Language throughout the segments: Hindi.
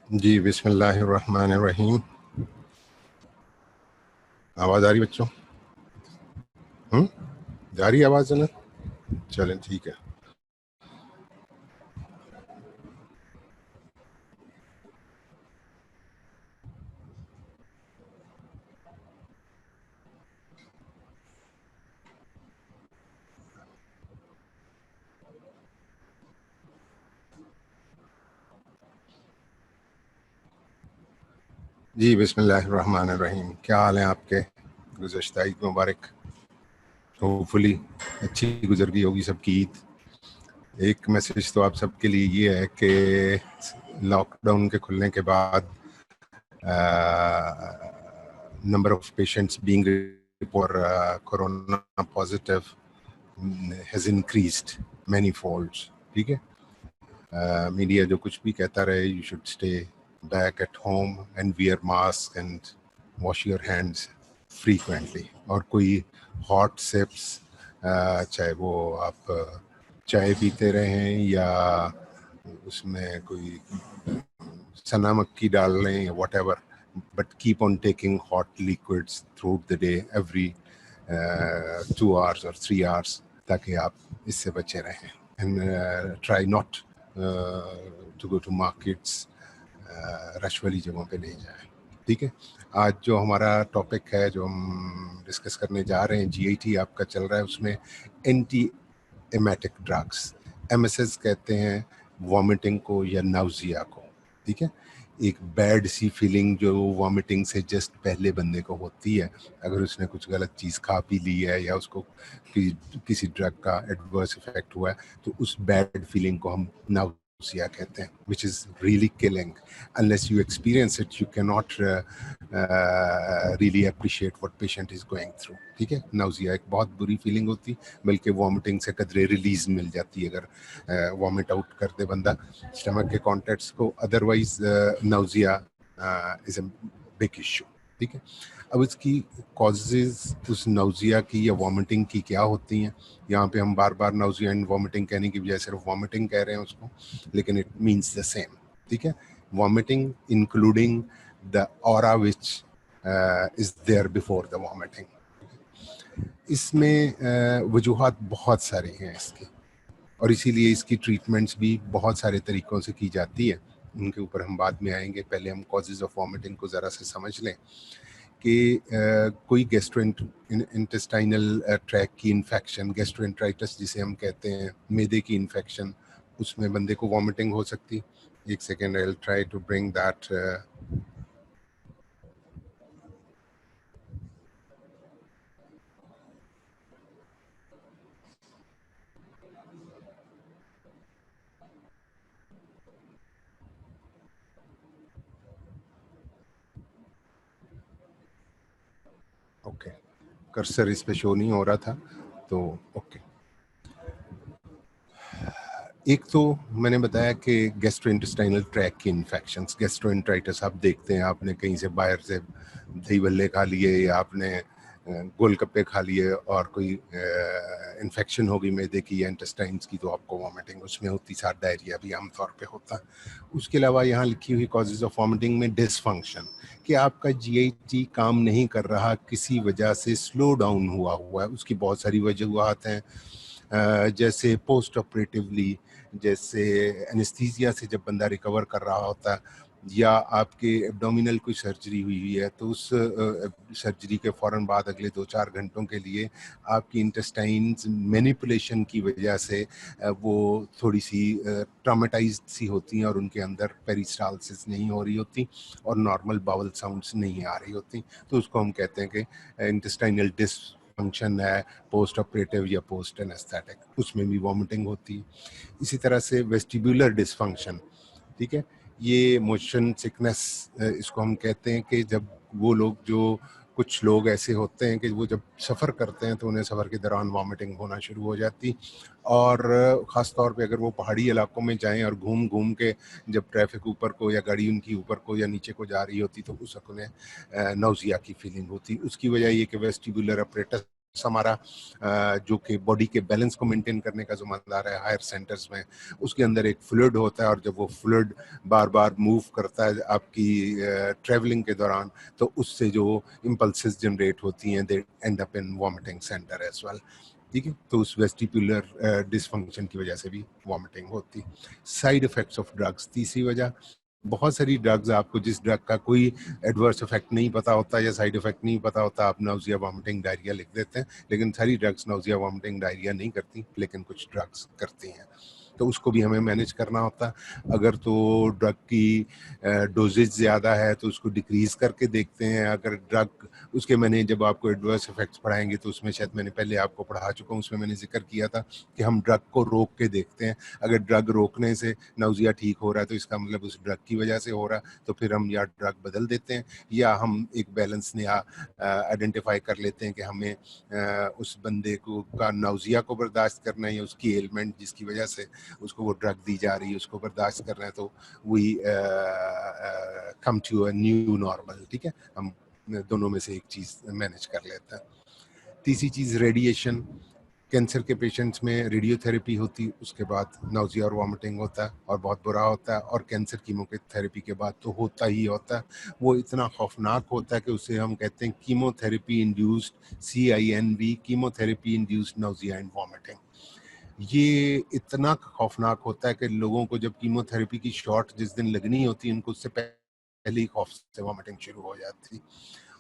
जी, बिस्मिल्लाहिर्रहमानिर्रहीम। आवाज़ आ रही बच्चों? जा रही आवाज़ ना? चलें, ठीक है। जी, बिस्मिल्लाहिर्रहमानिर्रहीम। क्या हाल है आपके? गुज़श्ता ईद मुबारक। होपफुली अच्छी गुजर गई होगी सबकी ईद। एक मैसेज तो आप सबके लिए ये है कि लॉकडाउन के खुलने के बाद number of patients being for corona positive has increased many folds. ठीक है, मीडिया जो कुछ भी कहता रहे, you should stay back at home and wear mask and wash your hands frequently. और कोई हॉट सिप्स, चाहे वो आप चाय पीते रहें या उसमें कोई चना मक्खी डाल लें या what ever, but keep on taking hot liquids through the day every 2 hours और 3 hours, ताकि आप इससे बचे रहें। And try not to go to markets, rush वाली जगहों पे नहीं जाए। ठीक है, आज जो हमारा टॉपिक है, जो हम डिस्कस करने जा रहे हैं, जीआईटी आपका चल रहा है, उसमें एंटी एमेटिक ड्रग्स, एमएसएस कहते हैं वॉमिटिंग को या नाउजिया को। ठीक है, एक बैड सी फीलिंग जो वॉमिटिंग से जस्ट पहले बंदे को होती है, अगर उसने कुछ गलत चीज़ खा पी ली है या उसको किसी ड्रग का एडवर्स इफेक्ट हुआ है, तो उस बैड फीलिंग को हम नाउजिया कहते हैं, which is really killing. Unless you experience it, you can not really appreciate what patient is going through. ठीक है, नाउजिया एक बहुत बुरी फीलिंग होती, बल्कि वॉमिटिंग से कदरे रिलीज मिल जाती है अगर वॉमिट आउट कर दे बंदा स्टमक के कॉन्टेक्ट्स को। Otherwise nausea is a big issue. ठीक है, अब इसकी कॉजेज उस नाउजिया की या वॉमिटिंग की क्या होती हैं? यहाँ पे हम बार बार नाउजिया एंड वॉमिटिंग कहने की बजाय सिर्फ वॉमिटिंग कह रहे हैं उसको, लेकिन इट मीन्स द सेम। ठीक है, vomiting including the aura which is there before the vomiting. इसमें वजूहात बहुत सारी हैं इसकी, और इसीलिए इसकी ट्रीटमेंट्स भी बहुत सारे तरीक़ों से की जाती है। उनके ऊपर हम बाद में आएंगे, पहले हम कॉजेज़ ऑफ वॉमिटिंग को ज़रा से समझ लें कि कोई गैस्ट्रो इंटेस्टाइनल ट्रैक की इन्फेक्शन, गैस्ट्रोएंटराइटिस जिसे हम कहते हैं, मैदे की इन्फेक्शन, उसमें बंदे को वॉमिटिंग हो सकती। एक second, I will try to bring that. Okay, cursor इस पे शो नहीं हो रहा था, तो ओके। एक तो मैंने बताया कि गैस्ट्रोइंटेस्टाइनल ट्रैक की इन्फेक्शंस, गैस्ट्रोएंटराइटिस आप देखते हैं, आपने कहीं से बाहर से दही बल्ले खा लिए या आपने गोलगप्पे खा लिए और कोई इन्फेक्शन हो गई मैदे की या इंटेस्टाइन्स की, तो आपको वॉमिटिंग उसमें होती, साथ डायरिया भी आमतौर पे होता है। उसके अलावा यहाँ लिखी हुई कॉजेज ऑफ वॉमिटिंग में डिसफंक्शन, कि आपका जीआईटी काम नहीं कर रहा, किसी वजह से स्लो डाउन हुआ है, उसकी बहुत सारी वजूहत हैं। जैसे पोस्ट ऑपरेटिवली, जैसे एनेस्थीसिया से जब बंदा रिकवर कर रहा होता है, या आपके एब्डोमिनल कोई सर्जरी हुई है, तो उस सर्जरी के फ़ौरन बाद अगले 2-4 घंटों के लिए आपकी इंटेस्टाइन्स मैनिपुलेशन की वजह से वो थोड़ी सी ट्रॉमेटाइज्ड सी होती हैं और उनके अंदर पेरिस्टालसिस नहीं हो रही होती और नॉर्मल बाउल साउंड्स नहीं आ रही होती, तो उसको हम कहते हैं कि इंटेस्टाइनल डिसफंक्शन है, पोस्ट ऑपरेटिव या पोस्ट एनेस्थेटिक, उसमें भी वॉमिटिंग होती है। इसी तरह से वेस्टिबुलर डिसफंक्शन, ठीक है, ये मोशन सिकनेस इसको हम कहते हैं, कि जब वो लोग, जो कुछ लोग ऐसे होते हैं कि वो जब सफ़र करते हैं तो उन्हें सफ़र के दौरान वॉमिटिंग होना शुरू हो जाती, और ख़ास तौर पे अगर वो पहाड़ी इलाकों में जाएं और घूम घूम के जब ट्रैफिक ऊपर को या गाड़ी उनकी ऊपर को या नीचे को जा रही होती, तो उस वक्त उन्हें नाउजिया की फीलिंग होती। उसकी वजह ये कि वेस्टिबुलर अपरेटस हमारा जो कि बॉडी के बैलेंस को मेंटेन करने का ज़िम्मेदार है हायर सेंटर्स में, उसके अंदर एक फ्लूइड होता है और जब वो फ्लूइड बार बार मूव करता है आपकी ट्रैवलिंग के दौरान, तो उससे जो इम्पल्सेस जनरेट होती हैं they end up in vomiting centre as well. ठीक है, तो उस वेस्टिपुलर डिसफंक्शन की वजह से भी वॉमिटिंग होती। साइड इफेक्ट्स ऑफ ड्रग्स, तीसरी वजह, बहुत सारी ड्रग्स, आपको जिस ड्रग का कोई एडवर्स इफेक्ट नहीं पता होता या साइड इफेक्ट नहीं पता होता, आप नाउजिया वॉमिटिंग डायरिया लिख देते हैं, लेकिन सारी ड्रग्स नाउजिया वॉमिटिंग डायरिया नहीं करती, लेकिन कुछ ड्रग्स करती हैं, तो उसको भी हमें मैनेज करना होता है। अगर तो ड्रग की डोजेज ज़्यादा है तो उसको डिक्रीज़ करके देखते हैं। अगर ड्रग उसके मैंने जब आपको एडवर्स इफेक्ट्स पढ़ाएंगे तो उसमें शायद मैंने पहले आपको पढ़ा चुका हूँ, उसमें मैंने जिक्र किया था कि हम ड्रग को रोक के देखते हैं। अगर ड्रग रोकने से नाउजिया ठीक हो रहा है तो इसका मतलब उस ड्रग की वजह से हो रहा है, तो फिर हम या ड्रग बदल देते हैं या हम एक बैलेंस नया आइडेंटिफाई कर लेते हैं कि हमें उस बंदे को का नाउजिया को बर्दाश्त करना है या उसकी एलिमेंट जिसकी वजह से उसको वो ड्रग दी जा रही है उसको बर्दाश्त कर रहे हैं, तो we come to a new normal. ठीक है, हम दोनों में से एक चीज़ मैनेज कर लेते हैं। तीसरी चीज़ रेडिएशन, कैंसर के पेशेंट्स में रेडियोथेरेपी होती, उसके बाद नाउजिया और वॉमिटिंग होता है और बहुत बुरा होता है, और कैंसर कीमोथेरेपी के बाद तो होता ही होता है। वो इतना खौफनाक होता है कि उसे हम कहते हैं chemotherapy induced, CINV, chemotherapy induced nausea and vomiting. ये इतना खौफनाक होता है कि लोगों को जब कीमोथेरेपी की शॉट जिस दिन लगनी होती है, उनको उससे पहले ही खौफ से वॉमिटिंग शुरू हो जाती,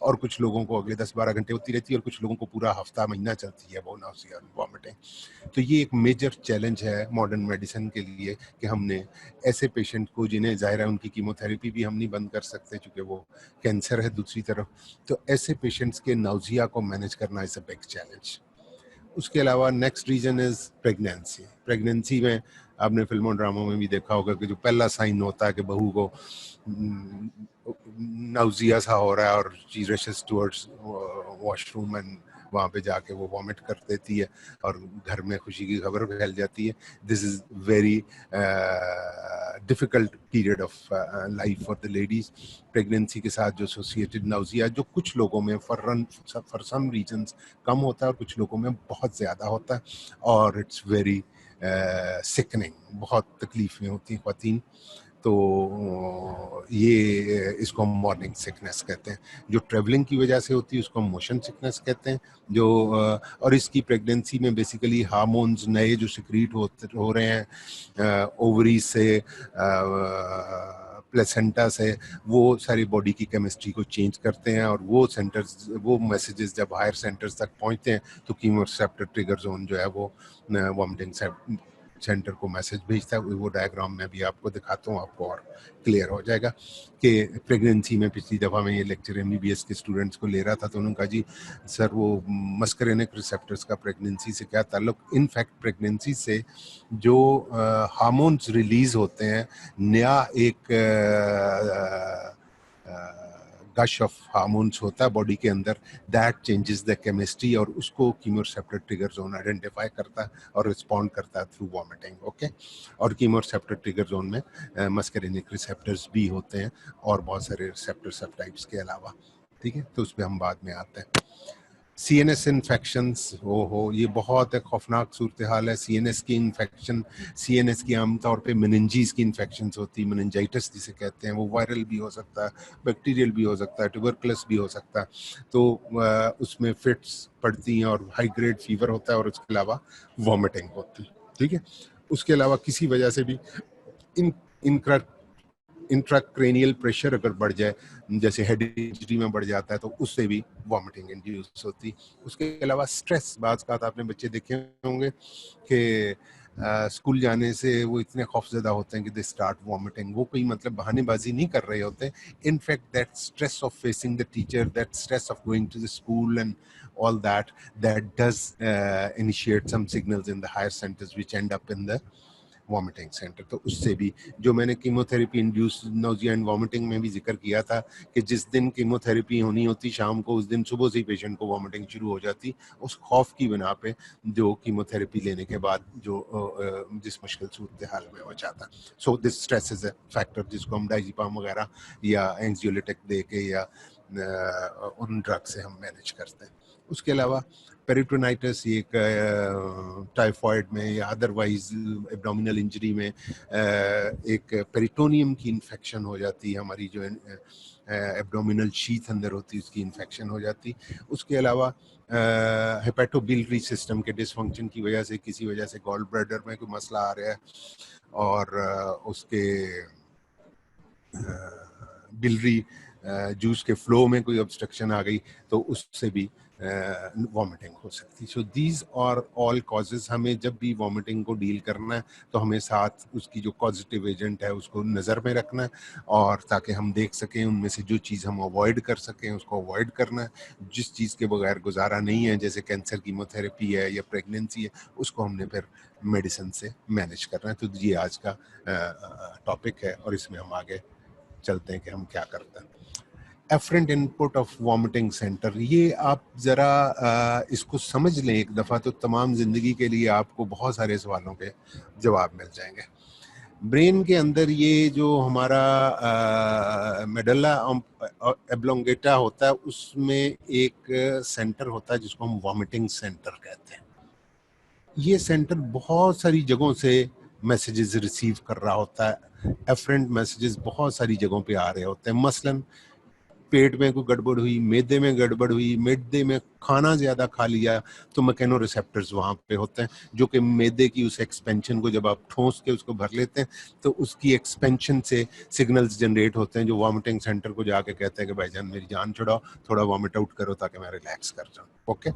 और कुछ लोगों को अगले 10-12 घंटे होती रहती है और कुछ लोगों को पूरा हफ्ता महीना चलती है वो नाउजिया वॉमिटिंग। तो ये एक मेजर चैलेंज है मॉडर्न मेडिसिन के लिए कि हमने ऐसे पेशेंट को, जिन्हें ज़ाहिर है उनकी कीमोथेरेपी भी हम नहीं बंद कर सकते क्योंकि वो कैंसर है दूसरी तरफ, तो ऐसे पेशेंट्स के नाउजिया को मैनेज करना इज़ अ बिग चैलेंज। उसके अलावा next reason is pregnancy. Pregnancy में आपने फिल्मों ड्रामों में भी देखा होगा कि जो पहला साइन होता है कि बहू को नाउजिया सा हो रहा है और she rashes towards washroom and वहाँ पे जाके वो वॉमिट कर देती है और घर में खुशी की खबर फैल जाती है। This is very difficult period of life for the ladies. Pregnancy के साथ जो एसोसिएटेड नाउजिया जो कुछ लोगों में फॉर सम रीजंस कम होता है और कुछ लोगों में बहुत ज़्यादा होता है, और इट्स वेरी सिकनिंग, बहुत तकलीफ़ें होती हैं ख़वातीन। तो ये इसको हम मॉर्निंग सिकनेस कहते हैं। जो ट्रैवलिंग की वजह से होती है उसको हम मोशन सिकनेस कहते हैं। जो और इसकी प्रेगनेंसी में बेसिकली हार्मोन्स नए जो सिक्रीट हो रहे हैं ओवरी से, प्लेसेंटा से, वो सारी बॉडी की केमिस्ट्री को चेंज करते हैं, और वो सेंटर्स, वो मैसेजेस जब हायर सेंटर्स तक पहुंचते हैं तो कीमोरिसेप्टर ट्रिगर जोन जो है वो वॉमिटिंग सेंटर को मैसेज भेजता है। वो डायग्राम में भी आपको दिखाता हूँ, आपको और क्लियर हो जाएगा कि प्रेगनेंसी में पिछली दफ़ा मैं ये लेक्चर MBBS के स्टूडेंट्स को ले रहा था तो उन्होंने कहा जी सर वो मस्करेनिक रिसेप्टर्स का प्रेगनेंसी से क्या ताल्लुक। इनफैक्ट प्रेगनेंसी से जो हार्मोन्स रिलीज होते हैं, नया एक गश ऑफ हार्मोन्स होता है बॉडी के अंदर, दैट चेंजेस द केमिस्ट्री, और उसको कीमोरिसेप्टर ट्रिगर जोन आइडेंटिफाई करता है और रिस्पॉन्ड करता है थ्रू वॉमिटिंग। ओके, और कीमोरिसेप्टर ट्रिगर जोन में मस्करेनिक रिसेप्टर्स भी होते हैं और बहुत सारे रिसेप्टर सबटाइप्स के अलावा। ठीक है, तो उस पर हम बाद में आते हैं। CNS इन्फेक्शंस, हो ये बहुत एक खौफनाक सूरत हाल है। CNS की इन्फेक्शन, CNS की आमतौर पे मेनिंजीज की इन्फेक्शंस होती है, मेनिंजाइटिस जिसे कहते हैं। वो वायरल भी हो सकता है, बैक्टीरियल भी हो सकता है, ट्यूबरकुलस भी हो सकता है। तो उसमें फिट्स पड़ती हैं और हाई ग्रेड फीवर होता है और उसके अलावा वॉमिटिंग होती है। ठीक है, उसके अलावा किसी वजह से भी इन इनक्रा इंट्राक्रेनियल प्रेशर अगर बढ़ जाए, जैसे हेड इंजरी में बढ़ जाता है, तो उससे भी वॉमिटिंग इंड्यूस होती। उसके अलावा स्ट्रेस, बात आपने बच्चे देखे होंगे कि स्कूल जाने से वो इतने खौफजदा होते हैं कि दे स्टार्ट वॉमिटिंग। वो कोई मतलब बहानेबाजी नहीं कर रहे होते। In fact that stress of facing the teacher, that stress of going to the school and all that does initiate some signals in the higher centers which end up in the vomiting centre. तो उससे भी, जो मैंने chemotherapy induce nausea and vomiting में भी जिक्र किया था कि जिस दिन कीमोथेरेपी होनी होती शाम को, उस दिन सुबह से ही पेशेंट को वॉमिटिंग शुरू हो जाती, उस खौफ की बिना पे जो कीमोथेरेपी लेने के बाद जो जिस मुश्किल सूरत हाल में हो जाता। So this stress is a factor जिसको हम डाइजिपाम वगैरह या एंग्जियोलिटिक दे के या उन ड्रग से हम मैनेज करते हैं। उसके अलावा पेरिटोनाइटिस, ये एक टाइफॉइड में या अदरवाइज एब्डोमिनल इंजरी में एक पेरिटोनियम की इन्फेक्शन हो जाती है, हमारी जो एब्डोमिनल शीथ अंदर होती है उसकी इन्फेक्शन हो जाती। उसके अलावा हेपेटोबिलियरी सिस्टम के डिसफंक्शन की वजह से, किसी वजह से गॉल ब्लैडर में कोई मसला आ रहा है और उसके बिलरी जूस के फ्लो में कोई ऑब्स्ट्रक्शन आ गई तो उससे भी वॉमिटिंग हो सकती है। So these are all causes. हमें जब भी वॉमिटिंग को डील करना है तो हमें साथ उसकी जो पॉजिटिव एजेंट है उसको नज़र में रखना है, और ताकि हम देख सकें उनमें से जो चीज़ हम अवॉइड कर सकें उसको अवॉइड करना है। जिस चीज़ के बगैर गुजारा नहीं है, जैसे कैंसर कीमोथेरेपी है या प्रेगनेंसी है, उसको हमने फिर मेडिसिन से मैनेज करना है। तो ये आज का टॉपिक है और इसमें हम आगे चलते हैं कि हम क्या करते हैं। Afferent input of vomiting centre, ये आप ज़रा इसको समझ लें एक दफ़ा तो तमाम ज़िंदगी के लिए आपको बहुत सारे सवालों के जवाब मिल जाएंगे। ब्रेन के अंदर ये जो हमारा मेडुला ऑब्लोंगेटा होता है, उसमें एक सेंटर होता है जिसको हम वॉमिटिंग सेंटर कहते हैं। ये सेंटर बहुत सारी जगहों से मैसेजेस रिसीव कर रहा होता है। एफरेंट मैसेजेस बहुत सारी जगहों पे आ रहे होते हैं। मसलन पेट में कोई गड़बड़ हुई, मैदे में गड़बड़ हुई, मैदे में खाना ज़्यादा खा लिया तो मैकेनो रिसेप्टर्स वहाँ पे होते हैं, जो कि मैदे की उस एक्सपेंशन को जब आप ठोस के उसको भर लेते हैं तो उसकी एक्सपेंशन से सिग्नल्स जनरेट होते हैं जो वॉमिटिंग सेंटर को जाके कहते हैं कि भाईजान मेरी जान छुड़ाओ, थोड़ा वॉमिट आउट करो ताकि मैं रिलैक्स कर जाऊँ। ओके,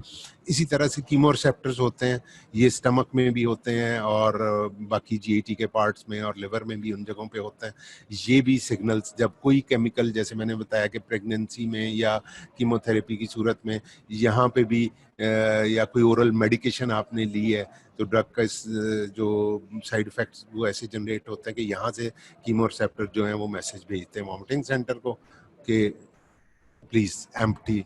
इसी तरह से कीमो रिसेप्टर्स होते हैं, ये स्टमक में भी होते हैं और बाकी जीआईटी के पार्ट्स में और लिवर में भी उन जगहों पे होते हैं। ये भी सिग्नल्स जब कोई केमिकल, जैसे मैंने बताया कि प्रेगनेंसी में या कीमोथेरेपी की सूरत में यहाँ पे भी या कोई ओरल मेडिकेशन आपने ली है तो ड्रग का जो साइड इफेक्ट्स वो ऐसे जनरेट होते हैं कि यहाँ से कीमो रिसेप्टर जो हैं वो मैसेज भेजते हैं वॉमिटिंग सेंटर को कि प्लीज़ एम्प्टी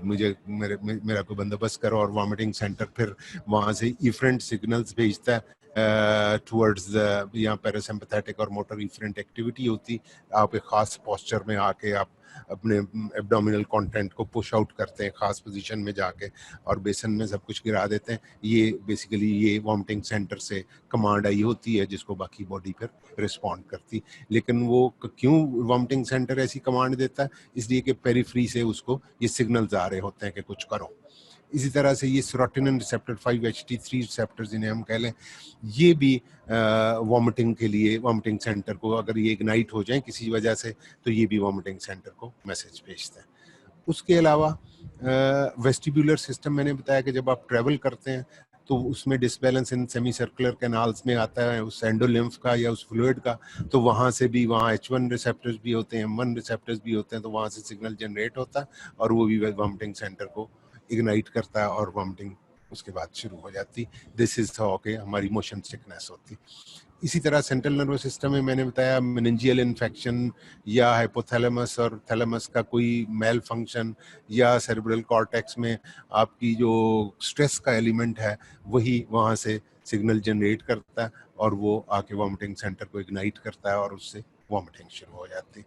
मुझे मेरा कोई बंदोबस्त करो, और वॉमिटिंग सेंटर फिर वहाँ से इफरेंट सिग्नल्स भेजता है टुवर्ड्स द, यहाँ पैरासिम्पैथेटिक और मोटर इफरेंट एक्टिविटी होती। आप एक ख़ास पोस्चर में आके आप अपने एब्डोमिनल कंटेंट को पुश आउट करते हैं ख़ास पोजीशन में जाके और बेसन में सब कुछ गिरा देते हैं। ये बेसिकली ये वॉमिटिंग सेंटर से कमांड आई होती है जिसको बाकी बॉडी फिर रिस्पॉन्ड करती। लेकिन वो क्यों वॉमिटिंग सेंटर ऐसी कमांड देता है? इसलिए कि पेरिफ्री से उसको ये सिग्नल्स आ रहे होते हैं कि कुछ करो। इसी तरह से ये सेरोटोनिन रिसेप्टर 5-HT3 रिसेप्टर्स जिन्हें हम कह लें, ये भी वॉमिटिंग के लिए वॉमिटिंग सेंटर को अगर ये इग्नाइट हो जाए किसी वजह से तो ये भी वॉमिटिंग सेंटर को मैसेज भेजते हैं। उसके अलावा वेस्टिब्यूलर सिस्टम, मैंने बताया कि जब आप ट्रैवल करते हैं तो उसमें disbalance in semi circular canals में आता है, उस एंडोलिम्फ का या उस फ्लूइड का, तो वहाँ से भी वहाँ H1 रिसेप्टर्स भी होते हैं, M1 रिसेप्टर्स भी होते हैं, तो वहाँ से सिग्नल जनरेट होता है और वो भी वॉमिटिंग सेंटर को इग्नाइट करता है और वॉमिटिंग उसके बाद शुरू हो जाती। दिस इज हाउ के हमारी मोशन सिकनेस होती। इसी तरह सेंट्रल नर्वस सिस्टम में मैंने बताया मेनिंजियल इन्फेक्शन या हाइपोथैलेमस और थैलेमस का कोई मेल फंक्शन या सेरेब्रल कॉर्टेक्स में आपकी जो स्ट्रेस का एलिमेंट है वही वहाँ से सिग्नल जनरेट करता है और वो आके वॉमिटिंग सेंटर को इग्नाइट करता है और उससे वॉमिटिंग शुरू हो जाती।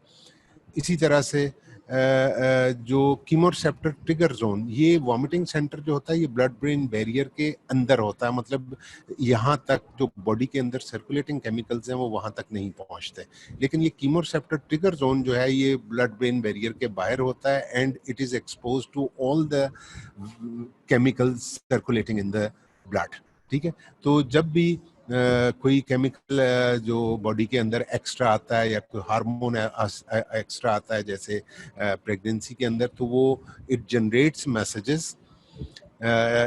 इसी तरह से जो कीमोरिसेप्टर ट्रिगर जोन, ये वॉमिटिंग सेंटर जो होता है ये ब्लड ब्रेन बैरियर के अंदर होता है, मतलब यहाँ तक जो बॉडी के अंदर सर्कुलेटिंग केमिकल्स हैं वो वहाँ तक नहीं पहुँचते। लेकिन ये कीमोरिसेप्टर ट्रिगर जोन जो है ये ब्लड ब्रेन बैरियर के बाहर होता है and it is expose to all the chemicals circulating in the blood. ठीक है, तो जब भी कोई केमिकल जो बॉडी के अंदर एक्स्ट्रा आता है या कोई हार्मोन एक्स्ट्रा आता है जैसे प्रेगनेंसी के अंदर, तो वो it generates messages,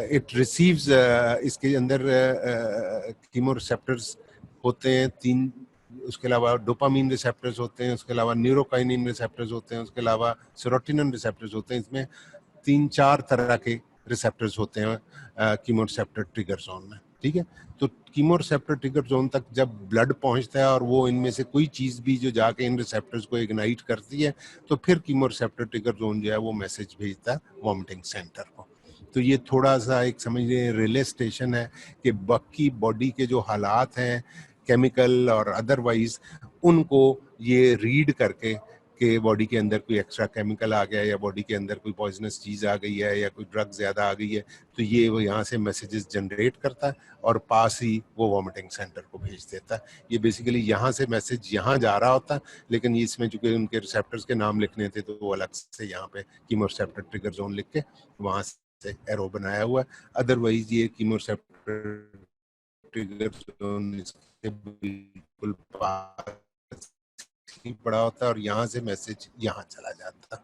it receives, इसके अंदर कीमोरिसेप्टर्स होते हैं 3, उसके अलावा डोपामीन रिसेप्टर्स होते हैं, उसके अलावा न्यूरोकाइनिन रिसेप्टर्स होते हैं, उसके अलावा सेरोटोनिन रिसेप्टर्स होते हैं। इसमें 3-4 तरह के रिसेप्टर्स होते हैं कीमोरिसेप्टर ट्रिगर जोन में। ठीक है, तो कीमोरिसेप्टर ट्रिगर जोन तक जब ब्लड पहुंचता है और वो इनमें से कोई चीज़ भी जो जाके इन रिसेप्टर्स को इग्नाइट करती है तो फिर कीमोरिसेप्टर ट्रिगर जोन जो है वो मैसेज भेजता है वॉमिटिंग सेंटर को। तो ये थोड़ा सा एक समझिए रिले स्टेशन है कि बाकी बॉडी के जो हालात हैं केमिकल और अदरवाइज उनको ये रीड करके कि बॉडी के अंदर कोई एक्स्ट्रा केमिकल आ गया या बॉडी के अंदर कोई पॉइजनस चीज़ आ गई है या कोई ड्रग ज़्यादा आ गई है, तो ये वो यहाँ से मैसेजेस जनरेट करता है और पास ही वो वॉमिटिंग सेंटर को भेज देता है। ये बेसिकली यहाँ से मैसेज यहाँ जा रहा होता है, लेकिन इसमें चूंकि उनके रिसेप्टर्स के नाम लिखने थे तो वो अलग से यहाँ पे कीमोरिसेप्टर ट्रिगर जोन लिख के वहाँ से एरो बनाया हुआ है। अदरवाइज ये कीमोरिसेप्टर ट्रिगर जोन इसके बिल्कुल पास ही पड़ा होता है और यहाँ से मैसेज यहाँ चला जाता है।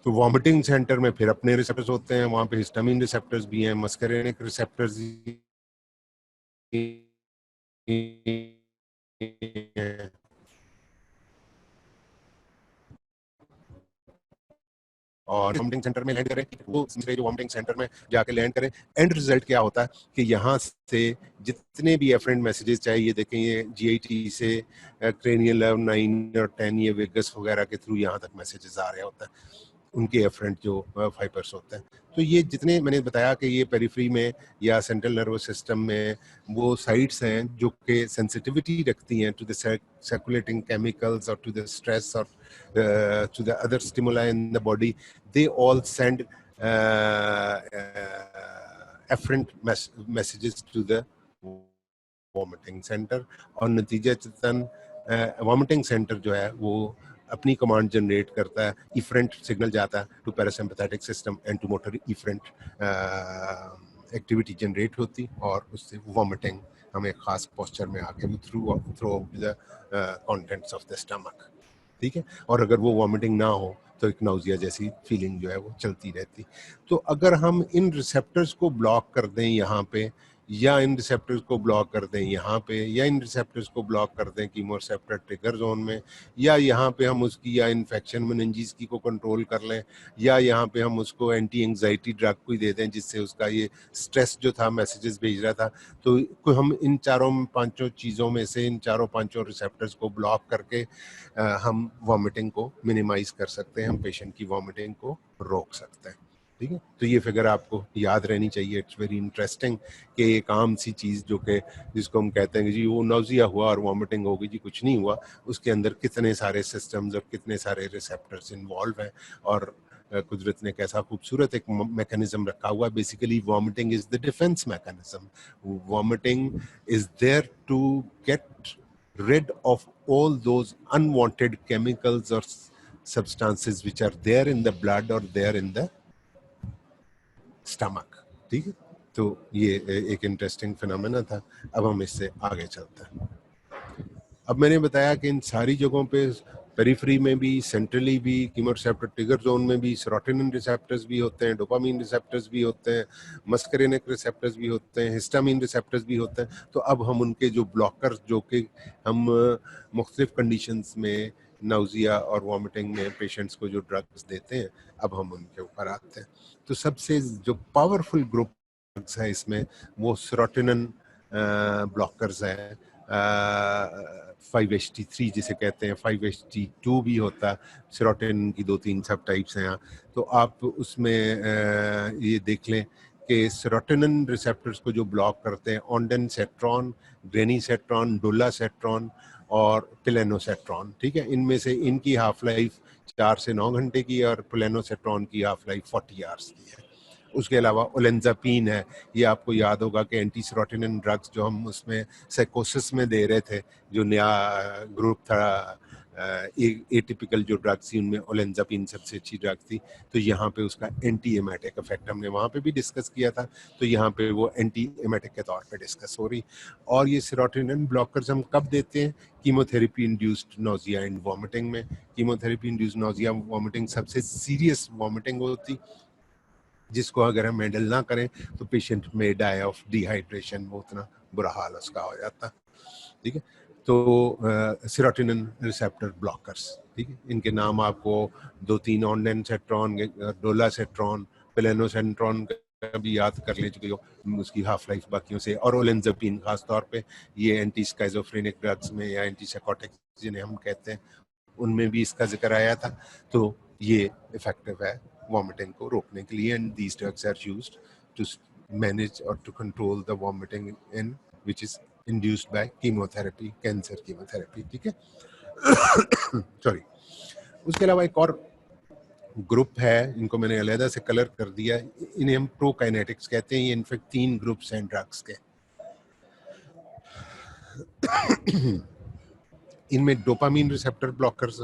तो वॉमिटिंग सेंटर में फिर अपने रिसेप्टर्स होते हैं, वहाँ पे हिस्टामिन रिसेप्टर्स भी हैं, मस्करेनिक रिसेप्टर्स और वॉमिटिंग सेंटर में लैंड करें, वो जो वॉमिटिंग सेंटर में जाके लैंड करें। एंड रिजल्ट क्या होता है कि यहाँ से जितने भी एफरेंट मैसेजेस, चाहे ये देखें ये जीआईटी से क्रेनियल 9 और 10 ये वेगस वगैरह के थ्रू यहाँ तक मैसेजेस आ रहे होता है, उनके एफरेंट जो फाइबर्स होते हैं। तो ये जितने मैंने बताया कि ये पेरिफेरी में या सेंट्रल नर्वस सिस्टम में वो साइट्स हैं जो कि सेंसिटिविटी रखती हैं टू द सर्कुलेटिंग केमिकल्स और टू द स्ट्रेस और to the other stimuli in the body, they all send afferent messages to the vomiting center और नतीजतन vomiting center जो है वो अपनी कमांड जनरेट करता है, इफरेंट सिग्नल जाता है to parasympathetic system and to motor efferent activity generate होती और उससे वॉमिटिंग हमें खास पोस्चर में आके through the contents of the stomach, ठीक है। और अगर वो वॉमिटिंग ना हो तो एक नाउजिया जैसी फीलिंग जो है वो चलती रहती। तो अगर हम इन रिसेप्टर्स को ब्लॉक कर दें यहाँ पे, या इन रिसेप्टर्स को ब्लॉक कर दें यहाँ पे, या इन रिसेप्टर्स को ब्लॉक कर दें कीमोरिसेप्टर ट्रिगर जोन में, या यहाँ पे हम उसकी या इन्फेक्शन मेनिंजिस की को कंट्रोल कर लें, या यहाँ पे हम उसको एंटी एंग्जाइटी ड्रग कोई दे दें जिससे उसका ये स्ट्रेस जो था मैसेजेस भेज रहा था, तो हम इन चारों पांचों चीज़ों में से इन चारों पांचों रिसेप्टर्स को ब्लॉक करके हम वॉमिटिंग को मिनिमाइज कर सकते हैं, हम पेशेंट की वॉमिटिंग को रोक सकते हैं, ठीक है। तो ये फिगर आपको याद रहनी चाहिए। इट्स वेरी इंटरेस्टिंग कि एक आम सी चीज़ जो कि जिसको हम कहते हैं कि जी वो नाउजिया हुआ और वॉमिटिंग हो गई, जी कुछ नहीं हुआ, उसके अंदर कितने सारे सिस्टम्स और कितने सारे रिसेप्टर्स इन्वॉल्व हैं और कुदरत ने कैसा खूबसूरत एक मैकेनिज्म रखा हुआ है। Basically vomiting is the defence mechanism. Vomiting is there to get rid of all those unwanted chemicals or substances which are there in the blood or there in the stomach, ठीक है। तो ये एक इंटरेस्टिंग फिनोमेना था। अब हम इससे आगे चलते हैं। अब मैंने बताया कि इन सारी जगहों पे पेरिफेरी में भी, सेंट्रली भी, कीमोरिसेप्टर ट्रिगर जोन में भी सेरोटोनिन रिसेप्टर्स भी होते हैं, डोपामीन रिसेप्टर्स भी होते हैं, मस्करेनिक रिसेप्टर्स भी होते हैं, हिस्टामिन रिसेप्टर्स भी होते हैं। तो अब हम उनके जो ब्लॉकर्स जो कि हम मुख्तलिफ कंडीशंस में नाउजिया और वॉमिटिंग में पेशेंट्स को जो ड्रग्स देते हैं, अब हम उनके ऊपर आते हैं। तो सबसे जो पावरफुल ग्रुप ड्रग्स है इसमें वो सेरोटोनिन ब्लॉकर्स हैं, 5-HT3 जिसे कहते हैं, 5-HT2 भी होता है। सेरोटोनिन की 2-3 सब टाइप्स हैं। तो आप उसमें ये देख लें कि सेरोटोनिन रिसेप्टर्स को जो ब्लॉक करते हैं ऑन्डेनसेट्रॉन, ग्रेनीसेट्रॉन, डोलासेट्रॉन और पिलेनोसेट्रॉन, ठीक है। इनमें से इनकी हाफ लाइफ 4 से 9 घंटे की और पिलेनोसेट्रॉन की हाफ लाइफ 40 आवर्स की है। उसके अलावा ओलेंजापीन है, ये आपको याद होगा कि एंटी सेरोटोनिन ड्रग्स जो हम उसमें साइकोसिस में दे रहे थे, जो नया ग्रुप था एटिपिकल जो ड्रग्स थी उनमें ओलेंजापीन सबसे अच्छी ड्रग थी। तो यहाँ पे उसका एंटी एमेटिक इफेक्ट हमने वहाँ पे भी डिस्कस किया था, तो यहाँ पे वो एंटी एमेटिक के तौर पे डिस्कस हो रही। और ये सेरोटोनिन ब्लॉकर्स हम कब देते हैं? Chemotherapy induced nausea and vomiting में। कीमोथेरेपी इंड्यूस्ड नोजिया वॉमिटिंग सबसे सीरियस वॉमिटिंग होती, जिसको अगर हम हैंडल ना करें तो पेशेंट में डाई ऑफ डिहाइड्रेशन, वो उतना बुरा हाल उसका हो जाता, ठीक है। तो सेरोटोनिन रिसेप्टर ब्लॉकर्स, ठीक है, इनके नाम आपको 2-3 ऑन्डेनसेट्रॉन, डोलासेट्रॉन, पिलेनोसेट्रॉन का भी याद कर ले चुके हो, उसकी हाफ लाइफ बाकियों से, और ओलेंजापीन खास तौर पे ये एंटी स्काइजोफ्रेनिक ड्रग्स में या एंटी साइकोटिक्स जिन्हें हम कहते हैं उनमें भी इसका जिक्र आया था। तो ये इफेक्टिव है वॉमिटिंग को रोकने के लिए, and these drugs are used to manage और to control the vomiting in which is induced by chemotherapy, cancer chemotherapy, ठीक है। सॉरी। उसके अलावा एक और ग्रुप है, इनको मैंने अलहदा से कलर कर दिया, इन्हें हम प्रोकाइनेटिक्स कहते हैं। ये इनफेक्ट 3 ग्रुप्स हैं ड्रग्स के। इनमें dopamine receptor blockers,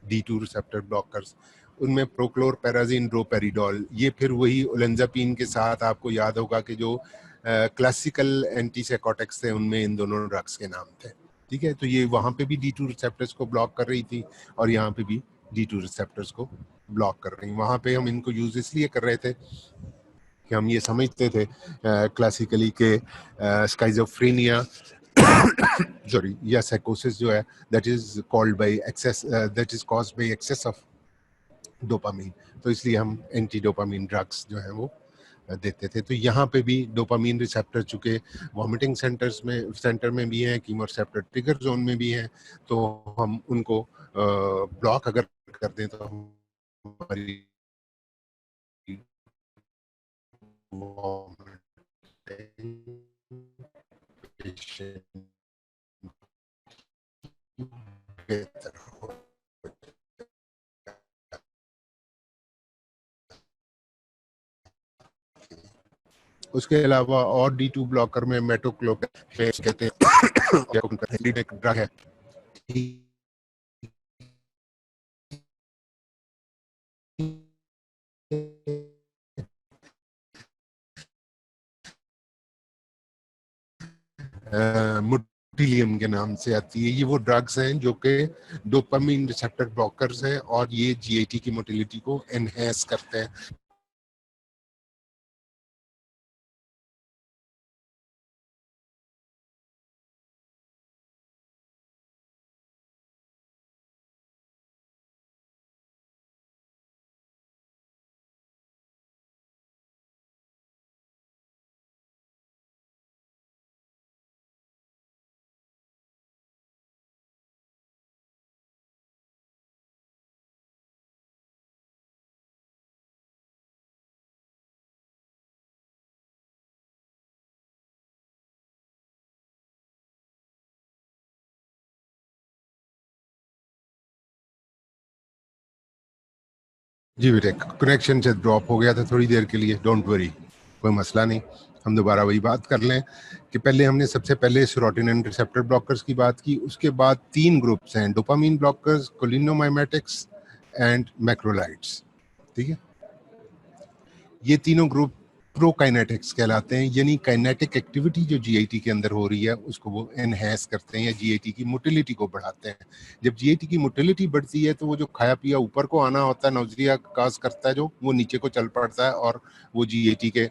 D2 receptor blockers, उनमें प्रोक्लोरपेराजिन, ड्रोपेरिडोल, ये फिर वही ओलेंजापिन के साथ, आपको याद होगा कि जो क्लासिकल एंटीसाइकोटिक्स थे उनमें इन दोनों ड्रग्स के नाम थे। ठीक है, तो ये वहाँ पे भी D2 रिसेप्टर्स को ब्लॉक कर रही थी और यहाँ पे भी D2 रिसेप्टर्स को ब्लॉक कर रही। वहाँ पे हम इनको यूज इसलिए कर रहे थे कि हम ये समझते थे क्लासिकली के स्काइजोफ्रेनिया सॉरी या साइकोसिस जो है that is called by access, that is caused by access of dopamine, तो इसलिए हम एंटी डोपामीन ड्रग्स जो है वो देते थे। तो यहाँ पे भी डोपामीन रिसेप्टर चूंकि वॉमिटिंग सेंटर में भी हैं, कीमोरिसेप्टर ट्रिगर जोन में भी हैं, तो हम उनको ब्लॉक अगर कर दें तो हमारी बेहतर हो। उसके अलावा और D2 ब्लॉकर में मेटोक्लोप्रेट कहते हैं, एक ड्रग है। मुटिलियम के नाम से आती है। ये वो ड्रग्स हैं जो कि डोपामीन रिसेप्टर ब्लॉकर्स हैं और ये GAT की मोटिलिटी को एनहेंस करते हैं। जी बेटे, कनेक्शन से ड्रॉप हो गया था थोड़ी देर के लिए, डोंट वरी, कोई मसला नहीं। हम दोबारा वही बात कर लें कि पहले हमने सबसे पहले सेरोटोनिन रिसेप्टर ब्लॉकर्स की बात की, उसके बाद 3 ग्रुप्स हैं, डोपामीन ब्लॉकर्स, कोलिनोमाइमेटिक्स एंड मैक्रोलाइड्स। ठीक है, ये तीनों ग्रुप प्रोकाइनेटिक्स कहलाते हैं, यानी काइनेटिक एक्टिविटी जो GIT के अंदर हो रही है उसको वो एनहेंस करते हैं या GIT की मोटिलिटी को बढ़ाते हैं। जब GIT की मोटिलिटी बढ़ती है तो वो जो खाया पिया ऊपर को आना होता है, नौजरिया काज करता है, जो वो नीचे को चल पड़ता है और वो GIT के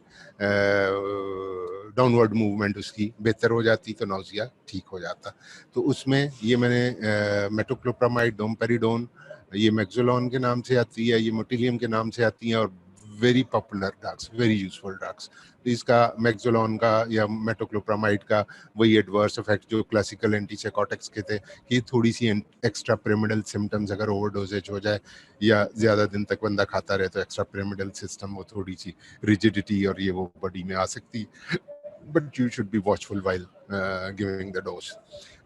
डाउनवर्ड मूवमेंट उसकी बेहतर हो जाती, तो नौजिया ठीक हो जाता। तो उसमें ये मैंने मेटोक्लोप्रामाइड, डोमपेरिडोन, ये मैक्सोलॉन के नाम से आती है, ये मोटिलियम के नाम से आती हैं और very popular drugs, very useful drugs. तो इसका मैक्सोलॉन का या मेटोक्लोप्रामाइड का वही एडवर्स इफेक्ट जो क्लासिकल एंटीसाइकोटिक्स के थे कि थोड़ी सी एक्स्ट्रा पिरामिडल सिम्टम्स, अगर ओवरडोजेज हो जाए या ज़्यादा दिन तक बंदा खाता रहे तो एक्स्ट्रा पिरामिडल सिस्टम वो थोड़ी सी रिजिडिटी और ये वो बॉडी में आ सकती, but you should be watchful while giving the dose.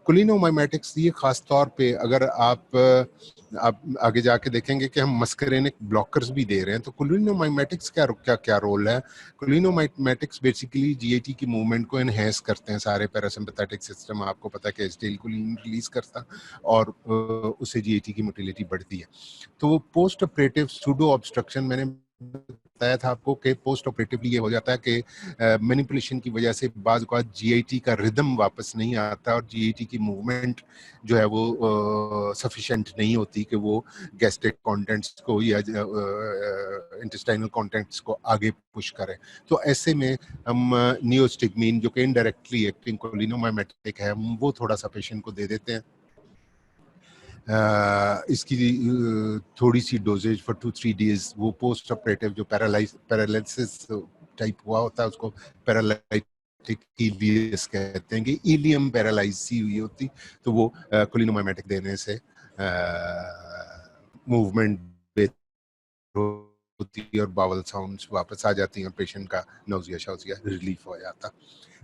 Cholinomimetics, ये खास तौर पे अगर आप आगे जाके देखेंगे कि हम मस्करेनिक ब्लॉकर्स भी दे रहे हैं, तो कोलिनोमाइमेटिक्स क्या क्या क्या रोल है। कोलिनोमाइमेटिक्स बेसिकली GAT की मूवमेंट को एनहेंस करते हैं, सारे पैरासिम्पैथेटिक सिस्टम, आपको पता है कि एसिटाइलकोलिन रिलीज करता और उससे GAT की मोटिलिटी बढ़ती है। तो वो पोस्ट ऑपरेटिव सूडो ऑब्स्ट्रक्शन, मैंने बताया था आपको कि पोस्ट ऑपरेटिवली ये हो जाता है कि मैनिपुलेशन की वजह से बाज़ औक़ात GIT का रिदम वापस नहीं आता और GIT की मूवमेंट जो है वो सफिशिएंट नहीं होती कि वो गैस्ट्रिक कंटेंट्स को या इंटेस्टाइनल कंटेंट्स को आगे पुश करें। तो ऐसे में हम नियोस्टिग्मीन जो कि इनडायरेक्टली एक्टिंग कोलिनोमाइमेटिक है, वो थोड़ा सा पेशेंट को दे देते हैं। इसकी थोड़ी सी डोजेज फॉर 2-3 डेज, वो पोस्ट ऑपरेटिव जो पैरालिसिस टाइप हुआ होता है उसको पैरालाइटिक इलियस कहते हैं, कि इलियम पैरालाइज सी हुई होती, तो वो कोलिनोमाइमेटिक देने से मूवमेंट होती और बावल साउंड्स वापस आ जाती हैं, पेशेंट का नौजिया शौजिया रिलीफ हो जाता।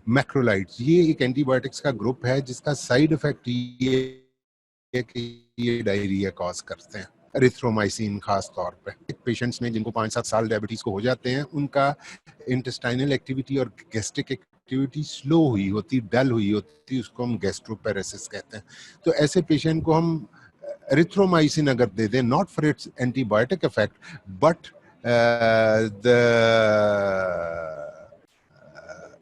मैक्रोलाइड्स, ये एक एंटीबायोटिक्स का ग्रुप है जिसका साइड इफेक्ट ये कि ये डायरिया कॉज करते हैं। एरिथ्रोमाइसिन खास तौर पे पेशेंट्स में जिनको 5-7 साल डायबिटीज को हो जाते हैं, उनका इंटेस्टाइनल एक्टिविटी और गैस्ट्रिक एक्टिविटी स्लो हुई होती, डल हुई होती, उसको हम गैस्ट्रोपेरेसिस कहते हैं। तो ऐसे पेशेंट को हम एरिथ्रोमाइसिन अगर दे दें, not for its antibiotic effect but the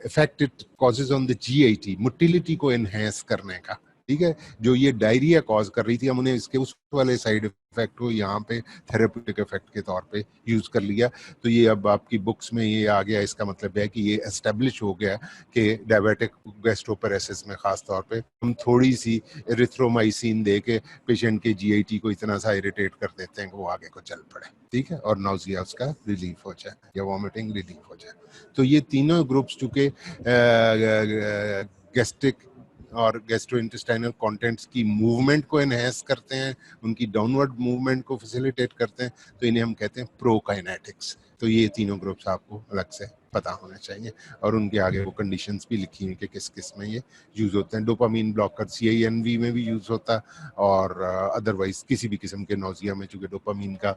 effect it causes on the GIT, motility को एनहेंस करने का, ठीक है, जो ये डायरिया कॉज कर रही थी, हमने इसके उस वाले साइड इफेक्ट को यहाँ पे थेरेप्यूटिक इफेक्ट के तौर पे यूज कर लिया। तो ये अब आपकी बुक्स में ये आ गया, इसका मतलब है कि ये एस्टेब्लिश हो गया कि डायबिटिक गैस्ट्रोपेरेसिस में खास तौर पे हम थोड़ी सी एरिथ्रोमाइसिन दे के पेशेंट के जीआईटी को इतना सा इरिटेट कर देते हैं कि वो आगे को चल पड़े, ठीक है, और नाउजिया उसका रिलीफ हो जाए या वॉमिटिंग रिलीफ हो जाए। तो ये तीनों ग्रुप्स चूंकि गैस्ट्रिक और गैस्ट्रोइंटेस्टाइनल कंटेंट्स की मूवमेंट को एनहेंस करते हैं, उनकी डाउनवर्ड मूवमेंट को फैसिलिटेट करते हैं, तो इन्हें हम कहते हैं प्रोकाइनेटिक्स। तो ये तीनों ग्रुप्स आपको अलग से पता होने चाहिए और उनके आगे वो कंडीशंस भी लिखी हुई कि किस किस में ये यूज होते हैं। डोपामीन ब्लॉकर CINV में भी यूज होता और अदरवाइज किसी भी किस्म के नौजिया में, चूंकि डोपामीन का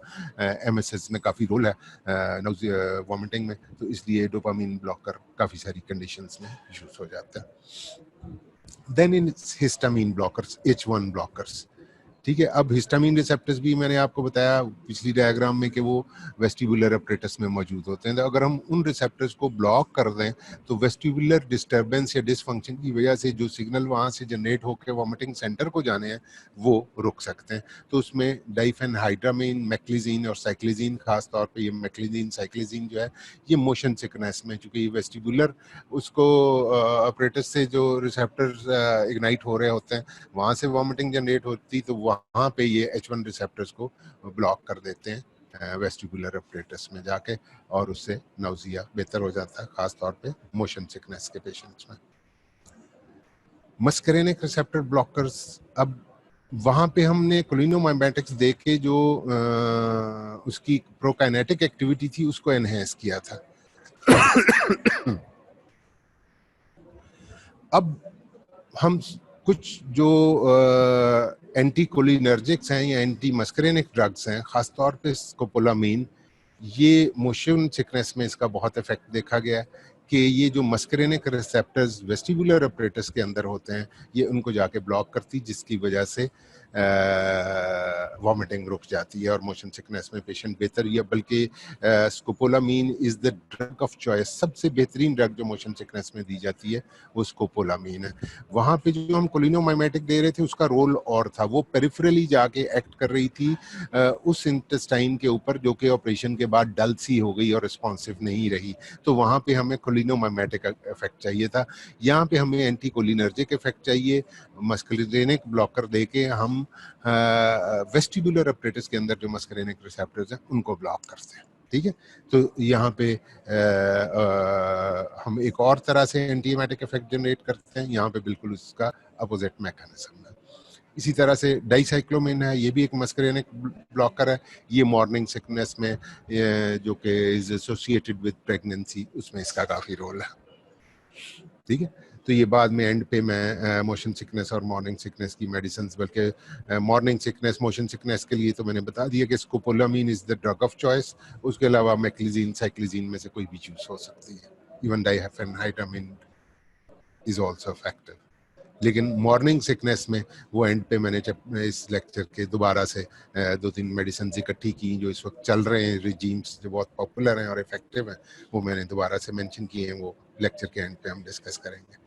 MSH में काफ़ी रोल है वॉमिटिंग में, तो इसलिए डोपामीन ब्लॉकर काफ़ी सारी कंडीशंस में यूज हो जाता है। Then in histamine blockers, H1 blockers, ठीक है। अब हिस्टामीन रिसेप्टर्स भी मैंने आपको बताया पिछली डायग्राम में कि वो वेस्टिबुलर अपरेटस में मौजूद होते हैं। तो अगर हम उन रिसेप्टर्स को ब्लॉक कर दें तो वेस्टिबुलर डिस्टर्बेंस या डिसफंक्शन की वजह से जो सिग्नल वहाँ से जनरेट होकर वॉमिटिंग सेंटर को जाने हैं वो रुक सकते हैं। तो उसमें डाइफेनहाइड्रामीन, मैक्लिजीन और साइक्लिजीन, खास तौर पे ये मैक्लिजीन साइक्लिजीन जो है ये मोशन सिकनेस में, चूँकि वेस्टिबुलर उसको अपरेटस से जो रिसेप्टर्स इग्नाइट हो रहे होते हैं वहाँ से वॉमिटिंग जनरेट होती, तो वहाँ पे ये H1 रिसेप्टर्स को ब्लॉक कर देते हैं वेस्टिबुलर अपरेटस में जाके, और उससे नाउजिया बेहतर हो जाता है, खास तौर पे मोशन सिकनेस के पेशेंट्स में। मस्करेनिक रिसेप्टर ब्लॉकर्स, अब वहाँ पे हमने कोलिनोमाइमेटिक्स दे के जो उसकी प्रोकाइनेटिक एक्टिविटी थी उसको एनहेंस किया था। अब हम कुछ जो एंटी कोलिनर्जिक्स हैं या एंटी मस्करेनिक ड्रग्स हैं, खास तौर पे स्कोपोलामीन, ये मोशन सिकनेस में इसका बहुत इफेक्ट देखा गया है कि ये जो मस्करेनिक रिसेप्टर्स वेस्टिबुलर अपरेटस के अंदर होते हैं ये उनको जाके ब्लॉक करती, जिसकी वजह से वॉमिटिंग रुक जाती है और मोशन सिकनेस में पेशेंट बेहतर ही है। बल्कि scopolamine is the drug of choice, सबसे बेहतरीन ड्रग जो मोशन सिकनेस में दी जाती है वो स्कोपोलामीन है। वहाँ पे जो हम कोलिनोमाइमेटिक दे रहे थे उसका रोल और था, वो पेरिफेरली जाके एक्ट कर रही थी उस इंटेस्टाइन के ऊपर जो कि ऑपरेशन के बाद डल सी हो गई और रिस्पॉन्सिव नहीं रही। तो वहाँ पे हमें कोलिनोमाइमेटिक इफेक्ट चाहिए था, यहाँ पे हमें एंटी कोलिनर्जिक इफेक्ट चाहिए। मस्करेनिक ब्लॉकर देके हम वेस्टिबुलर अपरेटस के अंदर जो मस्करेनिक रिसेप्टर्स हैं उनको ब्लॉक करते हैं, ठीक है। तो यहाँ पे हम एक और तरह से एंटीएमेटिक इफेक्ट जनरेट करते हैं, यहाँ पे बिल्कुल उसका अपोजिट मैकेनिज्म है। इसी तरह से डाइसाइक्लोमिन है, ये भी एक मस्करेनिक ब्लॉकर है, ये मॉर्निंग सिकनेस में जो कि इज एसोसिएटेड विद प्रेगनेंसी उसमें इसका काफ़ी रोल है, ठीक है। तो ये बाद में एंड पे मैं मोशन सिकनेस और मॉर्निंग सिकनेस की मेडिसिन, बल्कि मॉर्निंग सिकनेस मोशन सिकनेस के लिए तो मैंने बता दिया कि scopolamine is the drug of choice, उसके अलावा मैक्लिजीन साइक्लिजीन में से कोई भी यूज हो सकती है, इवन डाइफेनहाइड्रामीन इज ऑल्सो इफेक्टिव। लेकिन मॉर्निंग सिकनेस में वो एंड पे मैंने जब इस लेक्चर के दोबारा से 2-3 मेडिसिन इकट्ठी की जो इस वक्त चल रहे हैं, रिजीम्स जो बहुत पॉपुलर हैं और इफेक्टिव हैं, वो मैंने दोबारा से मेंशन किए हैं, वो लेक्चर के एंड पे हम डिस्कस करेंगे।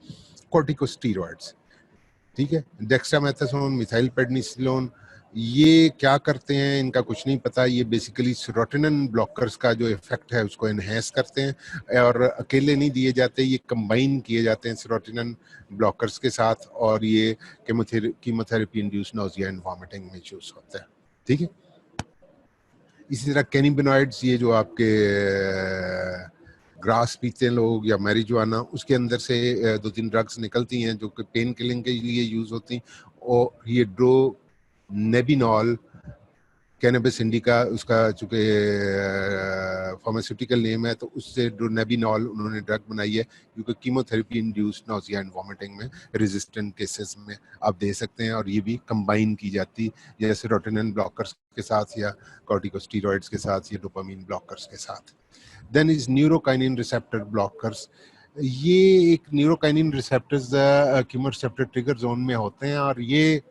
कॉर्टिकोस्टेरॉइड्स, ठीक है, डेक्सामेथासोन, मिथाइल पेडनिसिलोन, ये क्या करते हैं इनका कुछ नहीं पता। ये बेसिकली सेरोटोनिन ब्लॉकर्स का जो इफेक्ट है उसको एनहेंस करते हैं और अकेले नहीं दिए जाते, ये कंबाइन किए जाते हैं सेरोटोनिन ब्लॉकर्स के साथ, और ये chemotherapy induce nausea and vomiting में यूज होता है, ठीक है। इसी तरह कैनिबिनॉइड्स, ये जो आपके ग्रास पीते हैं लोग या मैरिजुआना, उसके अंदर से 2-3 ड्रग्स निकलती हैं जो कि पेन किलिंग के लिए यूज होती हैं, और ये ड्रोनेबिनॉल कैनबिस इंडिका उसका चूँकि फार्मास्यूटिकल नेम है, तो उससे ड्रोनेबिनॉल उन्होंने ड्रग बनाई है, क्योंकि chemotherapy induced nausea and vomiting में रेजिस्टेंट केसेस में आप दे सकते हैं, और ये भी कंबाइन की जाती है सेरोटोनिन ब्लॉकर्स के साथ या कॉर्टिकोस्टेरॉइड्स के साथ या डोपामीन ब्लॉकर्स के साथ। Then is neurokinin receptor blockers. ये एक neurokinin receptors chemo receptor trigger zone में होते हैं, और ये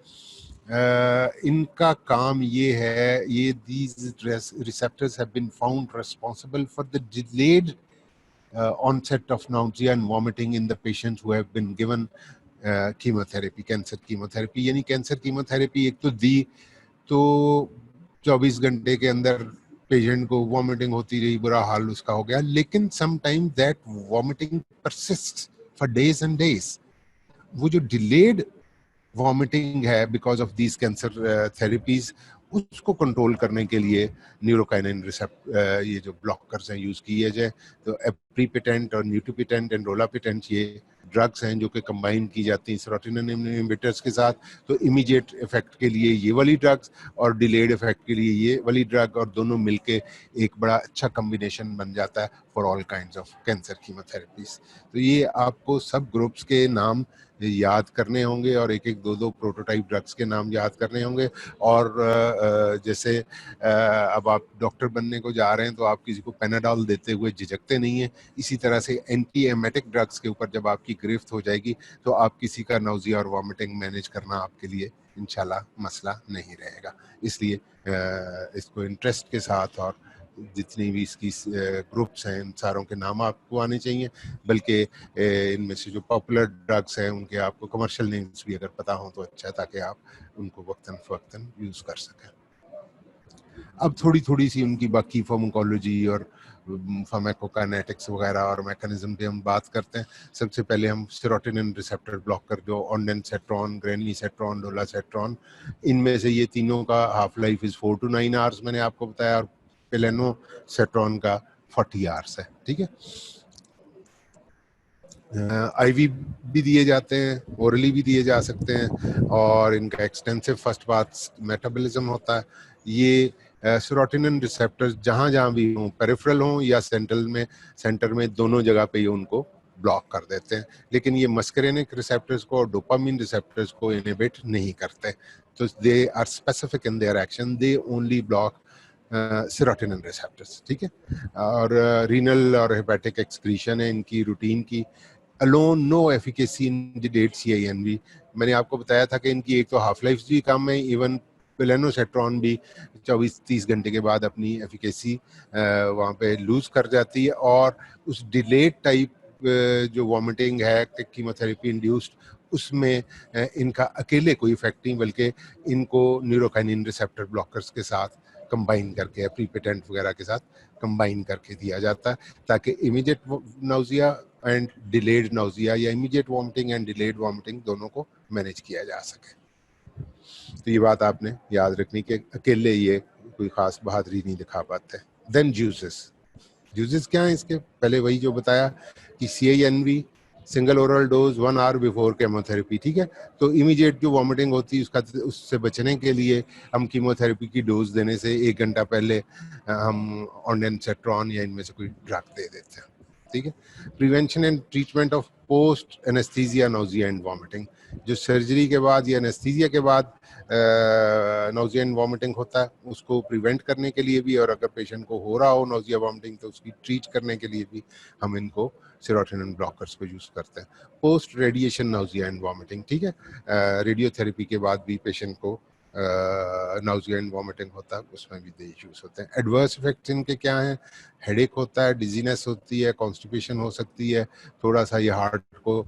इनका काम ये है, ये these receptors have been found responsible for the delayed onset of nausea and vomiting in the patients who have been given chemotherapy, cancer chemotherapy। यानी कैंसर कीमोथेरेपी एक तो दी तो 24 घंटे के अंदर पेशेंट को वॉमिटिंग होती रही, बुरा हाल उसका हो गया, लेकिन sometime that vomiting persist for days and days. वो जो डिलेड वॉमिटिंग है because of these cancer therapies, उसको कंट्रोल करने के लिए न्यूरोकाइनिन रिसेप्टर ये जो ब्लॉकर्स हैं यूज किए जाए। तो एप्रीपिटेंट और न्यूटिपिटेंट एंड रोलापिटेंट ये ड्रग्स हैं जो कि कंबाइन की जाती हैं सेरोटोनिन इनहिबिटर्स के साथ। तो इमीडिएट इफेक्ट के लिए ये वाली ड्रग्स और डिलेड इफेक्ट के लिए ये वाली ड्रग, और दोनों मिलके एक बड़ा अच्छा कॉम्बिनेशन बन जाता है for all kinds of cancer chemotherapies. तो ये आपको सब ग्रुप्स के नाम याद करने होंगे और एक एक दो दो प्रोटोटाइप ड्रग्स के नाम याद करने होंगे। और जैसे अब आप डॉक्टर बनने को जा रहे हैं तो आप किसी को पेनाडॉल देते हुए झिझकते नहीं है, इसी तरह से एंटी एमेटिक ड्रग्स के ऊपर जब आपकी गिरफ्त हो जाएगी तो आप किसी का नाउजिया और वॉमिटिंग मैनेज करना आपके लिए इंशाल्लाह मसला नहीं रहेगा। इसलिए इसको इंटरेस्ट के साथ, और जितनी भी इसकी ग्रुप्स हैं इन सारों के नाम आपको आने चाहिए, बल्कि इनमें से जो पॉपुलर ड्रग्स हैं उनके आपको कमर्शियल नेम्स भी अगर पता हो तो अच्छा है, ताकि आप उनको वक्तन फवक्तन यूज़ कर सकें। अब थोड़ी थोड़ी सी उनकी बाकी फार्माकोलॉजी और फार्माकोकाइनेटिक्स वगैरह और मैकेनिज्म पे हम बात करते हैं। सबसे पहले हम सेरोटोनिन रिसेप्टर ब्लॉकर जो ऑन्डेनसेट्रॉन, ग्रेनिसेट्रॉन, डोलासेट्रॉन, इनमें से ये तीनों का half life is 4 to 9 hours मैंने आपको बताया, और पेलेनोसेट्रॉन का 40 आवर्स है। ठीक है, आईवी भी दिए जाते हैं, ओरली भी दिए जा सकते हैं, और इनका एक्सटेंसिव फर्स्ट पास मेटाबॉलिज्म होता है। ये सेरोटोनिन रिसेप्टर्स जहाँ जहाँ भी हों, पेरिफेरल हों या सेंटर में दोनों जगह पे ये उनको ब्लॉक कर देते हैं, लेकिन ये मस्करेनिक रिसेप्टर्स को और डोपामिन रिसेप्टर्स को इनहिबिट नहीं करते। तो they are specific in their action, they only block serotonin receptors. ठीक है, और रीनल और हेपेटिक एक्सक्रीशन है इनकी रूटीन की। Alone no efficacy in delayed CINV। मैंने आपको बताया था कि इनकी एक तो हाफ लाइफ भी कम है, इवन पेलेनोसेट्रॉन भी 24-30 घंटे के बाद अपनी एफिकेसी वहाँ पे लूज कर जाती है, और उस डिलेड टाइप जो वॉमिटिंग है कीमोथेरेपी इंड्यूस्ड, उसमें इनका अकेले कोई इफेक्ट नहीं, बल्कि इनको न्यूरोकाइनिन रिसेप्टर ब्लॉकर्स के साथ कंबाइन करके, प्रीपेटेंट वगैरह के साथ कंबाइन करके दिया जाता है, ताकि immediate nausea and delayed nausea या immediate vomiting and delayed vomiting दोनों को मैनेज किया जा सके। तो ये बात आपने याद रखनी कि अकेले ये कोई खास बहादुरी नहीं दिखा पाते। देन जूसेस क्या है इसके, पहले वही जो बताया कि CINV single oral dose 1 hour before chemotherapy. ठीक है, तो इमीडिएट जो वॉमिटिंग होती है उससे बचने के लिए हम कीमोथेरेपी की डोज देने से 1 घंटा पहले हम ऑन्डेनसेट्रॉन या इनमें से कोई ड्रग दे देते हैं। ठीक है, prevention and treatment of post anaesthesia nausea and vomiting. जो सर्जरी के बाद या एनेस्थीसिया के बाद नाउजिया एंड वॉमिटिंग होता है, उसको प्रिवेंट करने के लिए भी, और अगर पेशेंट को हो रहा हो नाउजिया वॉमिटिंग तो उसकी ट्रीट करने के लिए भी हम इनको सेरोटोनिन ब्लॉकर्स को यूज करते हैं। Post radiation nausea and vomiting, ठीक है, रेडियोथेरेपी के बाद भी पेशेंट को नाउजिया एंड वॉमिटिंग होता है, उसमें भी दे यूज होते हैं। एडवर्स इफेक्ट्स इनके क्या हैं, हेडेक होता है, डिजीनेस होती है, कॉन्स्टिपेशन हो सकती है, थोड़ा सा ये हार्ट को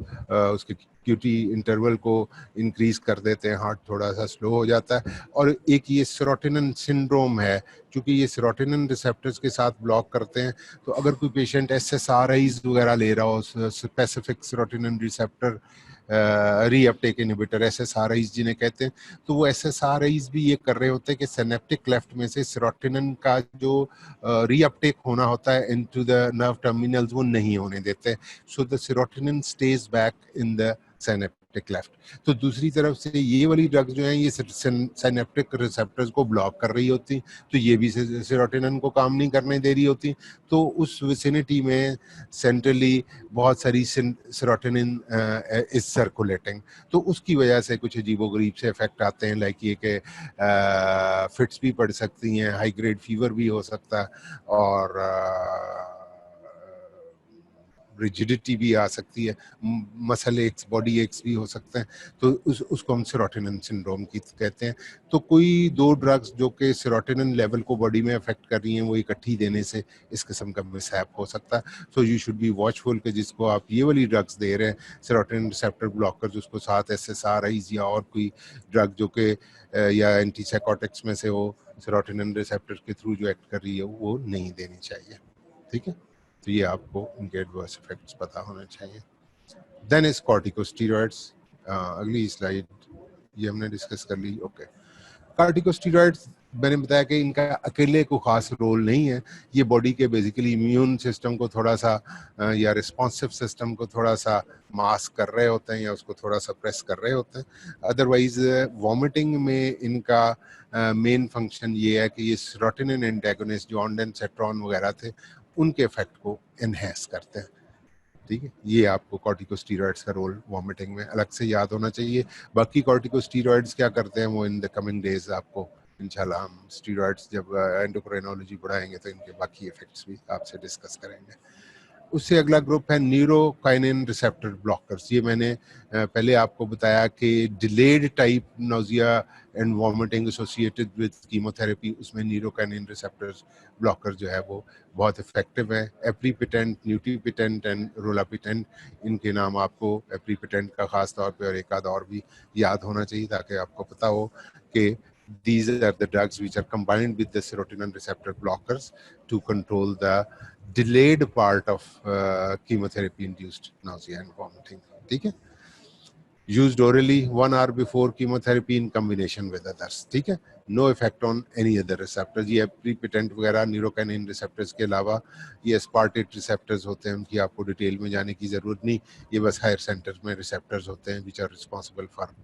उसके क्यूटी इंटरवल को इंक्रीज कर देते हैं, हार्ट थोड़ा सा स्लो हो जाता है। और एक ये सेरोटोनिन सिंड्रोम है, क्योंकि ये सेरोटोनिन रिसेप्टर्स के साथ ब्लॉक करते हैं, तो अगर कोई पेशेंट SSRIs वगैरह ले रहा हो, specific serotonin receptor reuptake inhibitor, SSRIs जिन्हें कहते हैं, तो वो SSRIs भी ये कर रहे होते हैं कि सिनेप्टिक क्लेफ्ट में से सेरोटोनिन का जो रीअपटेक होना होता है इनटू द नर्व टर्मिनल्स वो नहीं होने देते, so the serotonin stage back in the synaptic left. तो दूसरी तरफ से ये वाली ड्रग्स जो हैं ये सिनेप्टिक रिसेप्टर्स को ब्लॉक कर रही होती, तो ये भी सेरोटोनिन को काम नहीं करने दे रही होती। तो उस विसिनिटी में सेंट्रली बहुत सारी सेरोटोनिन इज सर्कुलेटिंग, तो उसकी वजह से कुछ अजीबोगरीब से इफेक्ट आते हैं, लाइक ये कि फिट्स भी पड़ सकती हैं, हाई ग्रेड फीवर भी हो सकता है, और रिजिडिटी भी आ सकती है, मसल एक्स, बॉडी एक्स भी हो सकते हैं। तो उसको हम सेरोटोनिन सिंड्रोम की कहते हैं। तो कोई दो ड्रग्स जो कि सेरोटोनिन लेवल को बॉडी में अफेक्ट कर रही हैं वो इकट्ठी देने से इस किस्म का मिसहैप हो सकता है। So you should be watchful कि जिसको आप ये वाली ड्रग्स दे रहे हैं सेरोटोनिन रिसेप्टर ब्लॉकर, उसको साथ SSRIs या और कोई ड्रग जो कि या एंटीसाइकोटिक्स में से हो, सेरोटोनिन रिसेप्टर के थ्रू जो एक्ट कर रही है वो नहीं देनी चाहिए। ठीक है, तो ये आपको उनके एडवर्स इफेक्ट्स पता होने चाहिए। Then is corticosteroids. अगली स्लाइड ये हमने डिस्कस कर ली। ओके, कॉर्टिकोस्टेरॉइड्स मैंने बताया कि इनका अकेले को खास रोल नहीं है, ये बॉडी के बेसिकली इम्यून सिस्टम को थोड़ा सा या रिस्पॉन्सिव सिस्टम को थोड़ा सा मास्क कर रहे होते हैं या उसको थोड़ा सा प्रेस कर रहे होते हैं। अदरवाइज वॉमिटिंग में इनका मेन फंक्शन ये है कि ये सेरोटोनिन एंटागोनिस्ट जो ऑन्डेनसेट्रॉन वगैरह थे उनके इफेक्ट को एनहेंस करते हैं। ठीक है, ये आपको कॉर्टिकोस्टेरॉइड्स का रोल वॉमिटिंग में अलग से याद होना चाहिए। बाकी कॉर्टिकोस्टेरॉइड्स क्या करते हैं वो इन द कमिंग डेज आपको इंशाल्लाह हम स्टेरॉइड्स जब एंडोक्राइनोलॉजी पढ़ाएंगे तो इनके बाकी इफेक्ट्स भी आपसे डिस्कस करेंगे। उससे अगला ग्रुप है न्यूरोकाइनिन रिसेप्टर ब्लॉकर्स। ये मैंने पहले आपको बताया कि delayed type nausea and vomiting associated with chemotherapy, उसमें न्यूरोकाइनिन रिसेप्टर्स ब्लॉकर जो है वो बहुत इफेक्टिव है। एप्रीपिटेंट, न्यूटीपिटेंट एंड रोलापिटेंट, इनके नाम आपको एप्रीपिटेंट का खास तौर पे और एक आध और भी याद होना चाहिए ताकि आपको पता हो कि these are the drugs which are combined with the serotonin receptor blockers to control the delayed part of chemotherapy induced nausea and vomiting. ठीक है, used orally 1 hour before chemotherapy in combination with others. ठीक है, no effect on any other receptors। ये प्रीपिटेंट वगैरह न्यूरोकाइनिन रिसेप्टर्स के अलावा ये स्पार्टेट रिसेप्टर्स होते हैं, उनकी आपको डिटेल में जाने की जरूरत नहीं, ये बस हायर सेंटर में रिसेप्टर्स होते हैं which are responsible for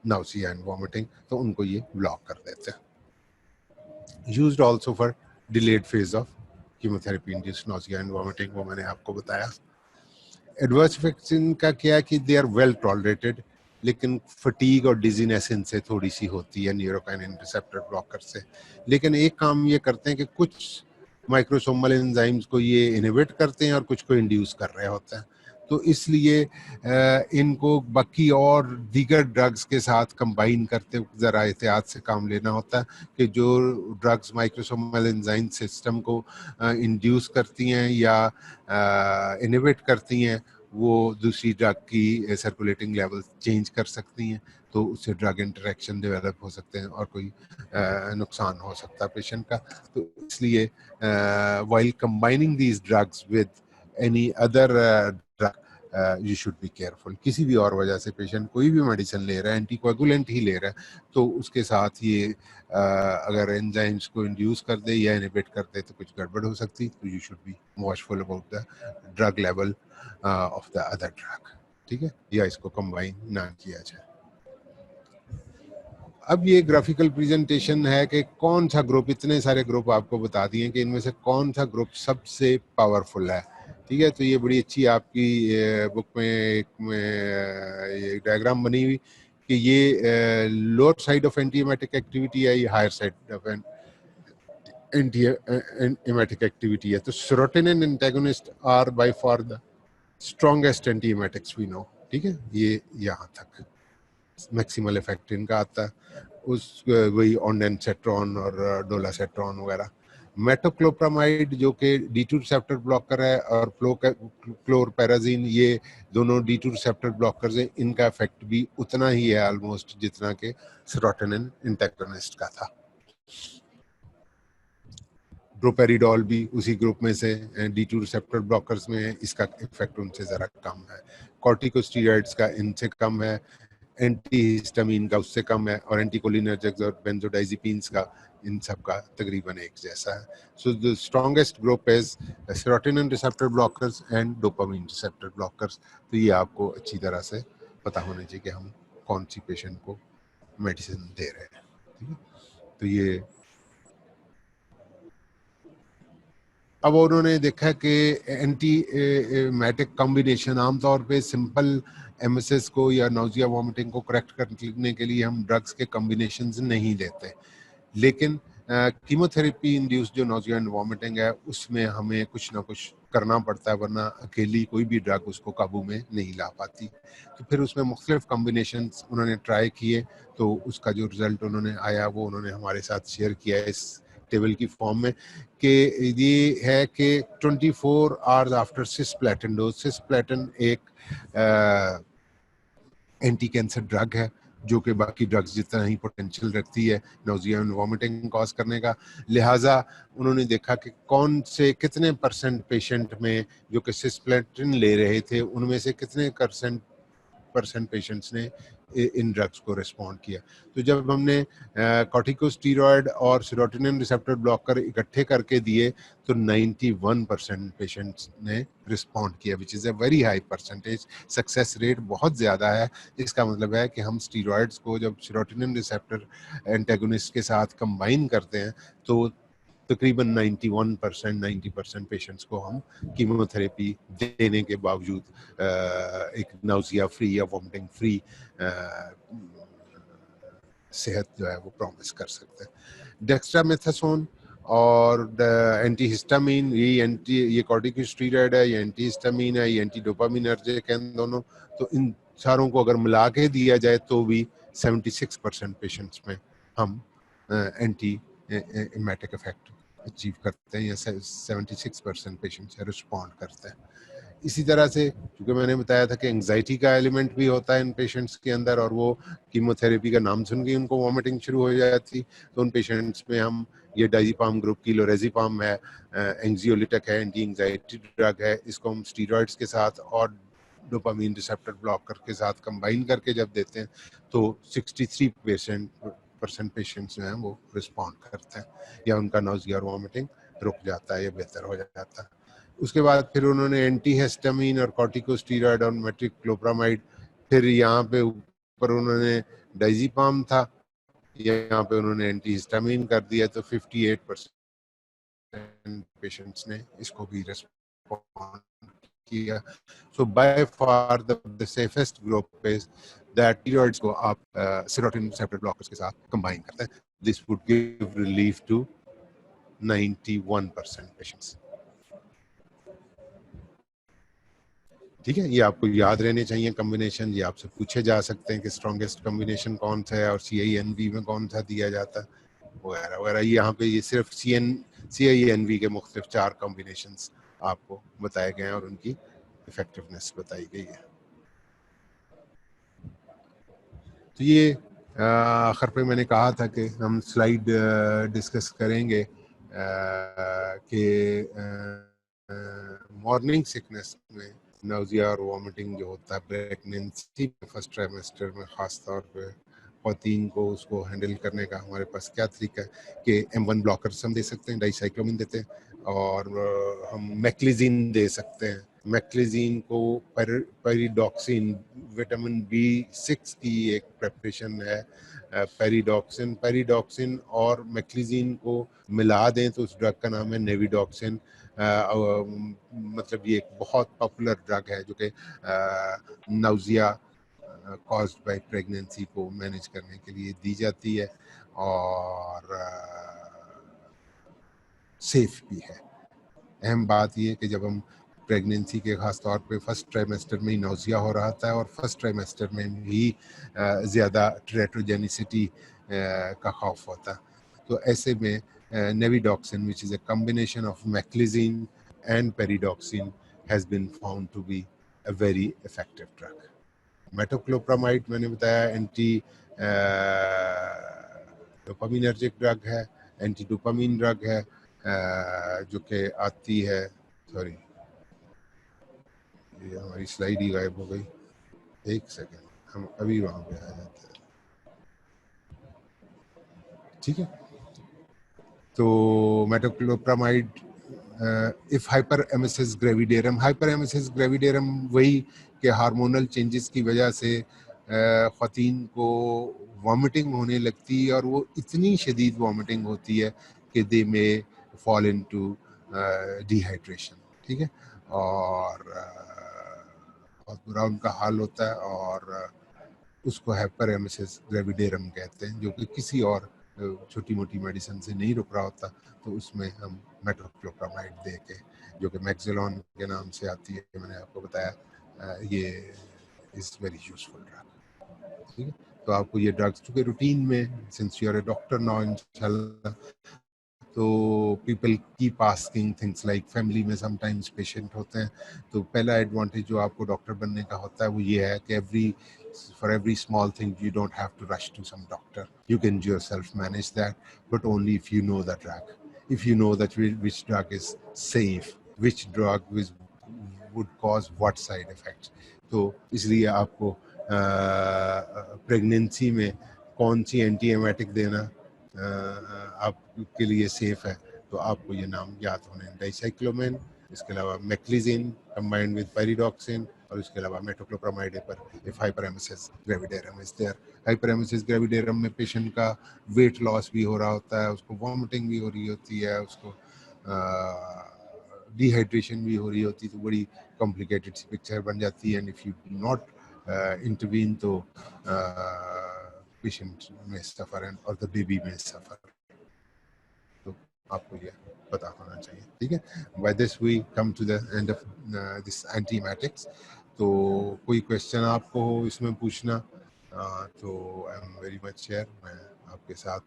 nausea and vomiting, तो उनको ये ब्लॉक कर देते हैं। Used also for delayed phase of chemotherapy induced nausea and vomiting, वो मैंने आपको बताया। एडवर्स इफेक्ट्स इनका क्या है कि दे आर वेल टॉलरेटेड, लेकिन फटीग और डिजीनेस इनसे थोड़ी सी होती है न्यूरोकाइनिन रिसेप्टर ब्लॉकर से। लेकिन एक काम ये करते हैं कि कुछ माइक्रोसोमल एंजाइम्स को ये इनहिबिट करते हैं और कुछ को इंड्यूस कर रहे होते हैं। तो इसलिए इनको बाकी और दीगर ड्रग्स के साथ कंबाइन करते ज़रा एहतियात से काम लेना होता है कि जो ड्रग्स माइक्रोसोमल एंजाइम सिस्टम को इंड्यूस करती हैं या इनहिबिट करती हैं वो दूसरी ड्रग की सर्कुलेटिंग लेवल चेंज कर सकती हैं, तो उससे ड्रग इंटरेक्शन डेवलप हो सकते हैं और कोई नुकसान हो सकता है पेशेंट का। तो इसलिए while combining these drugs with any other drug you should be careful. किसी भी और वजह से पेशेंट कोई भी मेडिसिन ले रहा है, एंटीकोएगुलेंट ही ले रहा है, तो उसके साथ ये अगर एंजाइम्स को इंड्यूस कर दे या इनहिबिट कर दे तो कुछ गड़बड़ हो सकती, तो you should be watchful about the drug level of the other drug. ठीक है, या इसको कंबाइन ना किया जाए। अब ये ग्राफिकल प्रेजेंटेशन है कि कौन सा ग्रुप, इतने सारे ग्रुप आपको बता दिए कि इनमें से कौन सा ग्रुप सबसे पावरफुल है। ठीक है, तो ये बड़ी अच्छी आपकी बुक में एक में ये डायग्राम बनी हुई कि ये lower side of anti emetic activity है, ये higher side of anti emetic activity है। तो serotonin antagonist are by far the strongest anti emetics we know. ठीक है, ये यहाँ तक मैक्सिमल इफेक्ट इनका आता है। उस वही ऑन्डेनसेट्रॉन और डोलासेट्रॉन वगैरह। मेटोक्लोप्रामाइड जो कि D2 रिसेप्टर ब्लॉकर है और क्लोरपेराजिन, ये दोनों D2 रिसेप्टर ब्लॉकर्स हैं, इनका इफेक्ट भी उतना ही है ऑलमोस्ट जितना कि सेरोटोनिन एंटागोनिस्ट का था। ड्रोपेरिडोल भी उसी ग्रुप में से D2 रिसेप्टर ब्लॉकर्स में है, इसका इफेक्ट उनसे ज़रा कम है। कॉर्टिकोस्टेरॉइड्स का इनसे कम है, एंटीहिस्टामिन का उससे कम है, और एंटीकोलिनर्जिक्स और बेंजोडाइजिपीन्स का इन सब का तकरीबन एक जैसा है। So the strongest group is serotonin receptor blockers and dopamine receptor blockers. तो ये आपको अच्छी तरह से पता होना चाहिए कि हम कौन सी पेशेंट को मेडिसिन दे रहे हैं। ठीक है, तो ये अब उन्होंने देखा कि एंटी मैटिक कॉम्बिनेशन, आमतौर पे सिंपल एमएसएस को या नाउजिया वॉमिटिंग को करेक्ट करने के लिए हम ड्रग्स के कॉम्बिनेशंस नहीं देते, लेकिन कीमोथेरेपी इंड्यूस जो नाउजिया एंड वॉमिटिंग है उसमें हमें कुछ ना कुछ करना पड़ता है, वरना अकेली कोई भी ड्रग उसको काबू में नहीं ला पाती। तो फिर उसमें मुख्तलिफ कॉम्बिनेशन उन्होंने ट्राई किए, तो उसका जो रिजल्ट उन्होंने आया वो उन्होंने हमारे साथ शेयर किया है इस टेबल की फॉर्म में, कि ये है कि 24 hours after cisplatin dose, cisplatin एक एंटी कैंसर ड्रग है जो कि बाकी ड्रग्स जितना ही पोटेंशियल रखती है नाउजिया एंड वॉमिटिंग कॉज करने का। लिहाजा उन्होंने देखा कि कौन से कितने परसेंट पेशेंट में जो कि सिस्प्लेटिन ले रहे थे उनमें से कितने परसेंट पेशेंट्स ने इन ड्रग्स को रिस्पॉन्ड किया। तो जब हमने कॉर्टिकोस्टेरॉइड और सेरोटोनिन रिसेप्टर ब्लॉकर इकट्ठे करके दिए तो 91% पेशेंट्स ने रिस्पॉन्ड किया, विच is a very high percentage. Success rate बहुत ज़्यादा है। इसका मतलब है कि हम स्टीरॉइड्स को जब सेरोटोनिन रिसेप्टर एंटेगोनिस्ट के साथ कंबाइन करते हैं तो तकरीबन 91% 90% पेशेंट्स को हम कीमोथेरेपी देने के बावजूद एक नाउजिया फ्री या वॉमिटिंग फ्री सेहत जो है वो प्रॉमिस कर सकते हैं। डेक्स्ट्रामेथासोन और एंटीहिस्टामीन, ये कॉर्टिकोस्टेरॉइड है, ये एंटीहिस्टामीन है, ये एंटी डोपामिनर्जिक हैं दोनों। तो इन सारों को अगर मिला के दिया जाए तो भी 76% पेशेंट्स में हम एंटी एमेटिक इफेक्ट अचीव करते हैं, या 76% पेशेंट्स रिस्पॉन्ड करते हैं। इसी तरह से क्योंकि मैंने बताया था कि एंजाइटी का एलिमेंट भी होता है इन पेशेंट्स के अंदर, और वो कीमोथेरेपी का नाम सुन के उनको वॉमिटिंग शुरू हो जाती, तो उन पेशेंट्स में हम ये डाइजीपाम ग्रुप की लोरेजिपाम है, एंग्जियोलिटिक है, एंटी एंजाइटी ड्रग है, इसको हम स्टीरॉइड्स के साथ और डोपामीन रिसेप्टर ब्लॉकर के साथ कंबाइन करके जब देते हैं तो 63% पेशेंट्स जो हैं वो रिस्पॉन्ड करते हैं, या उनका नाउजिया और वॉमिटिंग रुक जाता है या बेहतर हो जाता है। उसके बाद फिर उन्होंने एंटीहिस्टामीन और कॉर्टिकोस्टेरॉइड और मेट्रिक्लोप्रामाइड, फिर यहाँ पे ऊपर उन्होंने डाइजीपाम था, यहाँ पे उन्होंने एंटीहिस्टामीन कर दिया, तो 58% पेशेंट्स ने इसको भी रिस्पॉन्ड किया। So by far the safest group is that steroids को आप सेरोटोनिन रिसेप्टर ब्लॉकर्स के साथ कंबाइन करते हैं। This would give relief to 91% patients. ठीक है, ये आपको याद रहने चाहिए कॉम्बिनेशन, ये आपसे पूछे जा सकते हैं कि स्ट्रॉन्गेस्ट कॉम्बिनेशन कौन सा है और CINV में कौन सा दिया जाता है वगैरह वगैरह। यहाँ पे ये सिर्फ CINV के मुख्तलिफ 4 कॉम्बिनेशंस आपको बताए गए हैं और उनकी इफेक्टिवनेस बताई गई है। तो ये आखिर पे मैंने कहा था कि हम स्लाइड डिस्कस करेंगे कि मॉर्निंग सिकनेस में नाउजिया और वॉमिटिंग जो होता है प्रेगनेंसी में फर्स्ट ट्राइमेस्टर में ख़ास तौर पे ख़वातीन को उसको हैंडल करने का हमारे पास क्या तरीका है कि M1 ब्लॉकर्स हम दे सकते हैं, डाइसाइक्लोमिन देते हैं, और हम मैक्लिजीन दे सकते हैं। मैक्लिजीन को पेरिडॉक्सिन, विटामिन B6 की एक प्रेपरेशन है पेरिडॉक्सिन और मैक्लिजीन को मिला दें तो उस ड्रग का नाम है नेविडॉक्सिन। मतलब ये एक बहुत पॉपुलर ड्रग है जो कि नाउजिया कॉज्ड बाय प्रेगनेंसी को मैनेज करने के लिए दी जाती है और सेफ भी है। अहम बात ये कि जब हम प्रेगनेंसी के ख़ास तौर पे फर्स्ट ट्राइमेस्टर में ही नाउजिया हो रहा था और फर्स्ट ट्राइमेस्टर में भी ज़्यादा टेरेटोजेनिसिटी का खौफ होता, तो ऐसे में Nevidoxin which is a combination of meclizine and pyridoxine has been found to be a very effective drug. Metoclopramide मैंने बताया एंटी डोपामिनर्जिक ड्रग है, एंटी डोपामिन ड्रग है जो कि आती है, सॉरी ये हमारी स्लाइड ही गायब हो गई, एक सेकेंड हम अभी वहाँ पे आ जाते हैं। ठीक है, तो मेटोक्लोप्रामाइड इफ हाइपरेमेसिस ग्रेविडेरम वही कि हार्मोनल चेंजेस की वजह से ख़वातीन को वॉमिटिंग होने लगती है और वो इतनी शदीद वॉमिटिंग होती है कि दे में फॉल इनटू डिहाइड्रेशन, ठीक है, और बहुत बुरा उनका हाल होता है और उसको हाइपरेमेसिस ग्रेविडेरम कहते हैं, जो कि किसी और छोटी मोटी मेडिसिन से नहीं रुक रहा होता, तो उसमें हम मेटोक्लोप्रामाइड दे के, जो कि मैक्सिलोन के नाम से आती है, मैंने आपको बताया, ये इज़ वेरी यूजफुल ड्रग, ठीक है। तो आपको ये ड्रग्स चूँकि रूटीन में, since you are a doctor now इंशाल्लाह, तो people keep asking things like family में समटाइम्स पेशेंट होते हैं, तो पहला एडवांटेज जो आपको डॉक्टर बनने का होता है वो ये है कि for every small thing you don't have to rush to some doctor, you can yourself manage that, but only if you know the drug, if you know that which drug is safe, which drug would cause what side effects. तो इसलिए आपको प्रेगनेंसी में कौन सी एंटीएमेटिक देना आपके लिए सेफ है, तो आपको ये नाम याद होने, डाइसाइक्लोमिन, इसके अलावा मैक्लिजिन कंबाइंड विद पेरिडॉक्सिन, और इसके अलावा मेटोक्लोप्रामाइड पर if hyperemesis gravidarum is there. Hyperemesis gravidarum में पेशेंट का वेट लॉस भी हो रहा होता है, उसको वॉमिटिंग भी हो रही होती है, उसको डिहाइड्रेशन भी हो रही होती है, तो बड़ी कॉम्प्लिकेटेड सी पिक्चर बन जाती है, and if you not intervene तो पेशेंट में सफ़र एंड और द बेबी में सफ़र, तो आपको ये पता होना चाहिए, ठीक है। By this we come to the end of this antiemetics. तो कोई क्वेश्चन आपको हो इसमें पूछना, तो I am very much share, मैं आपके साथ,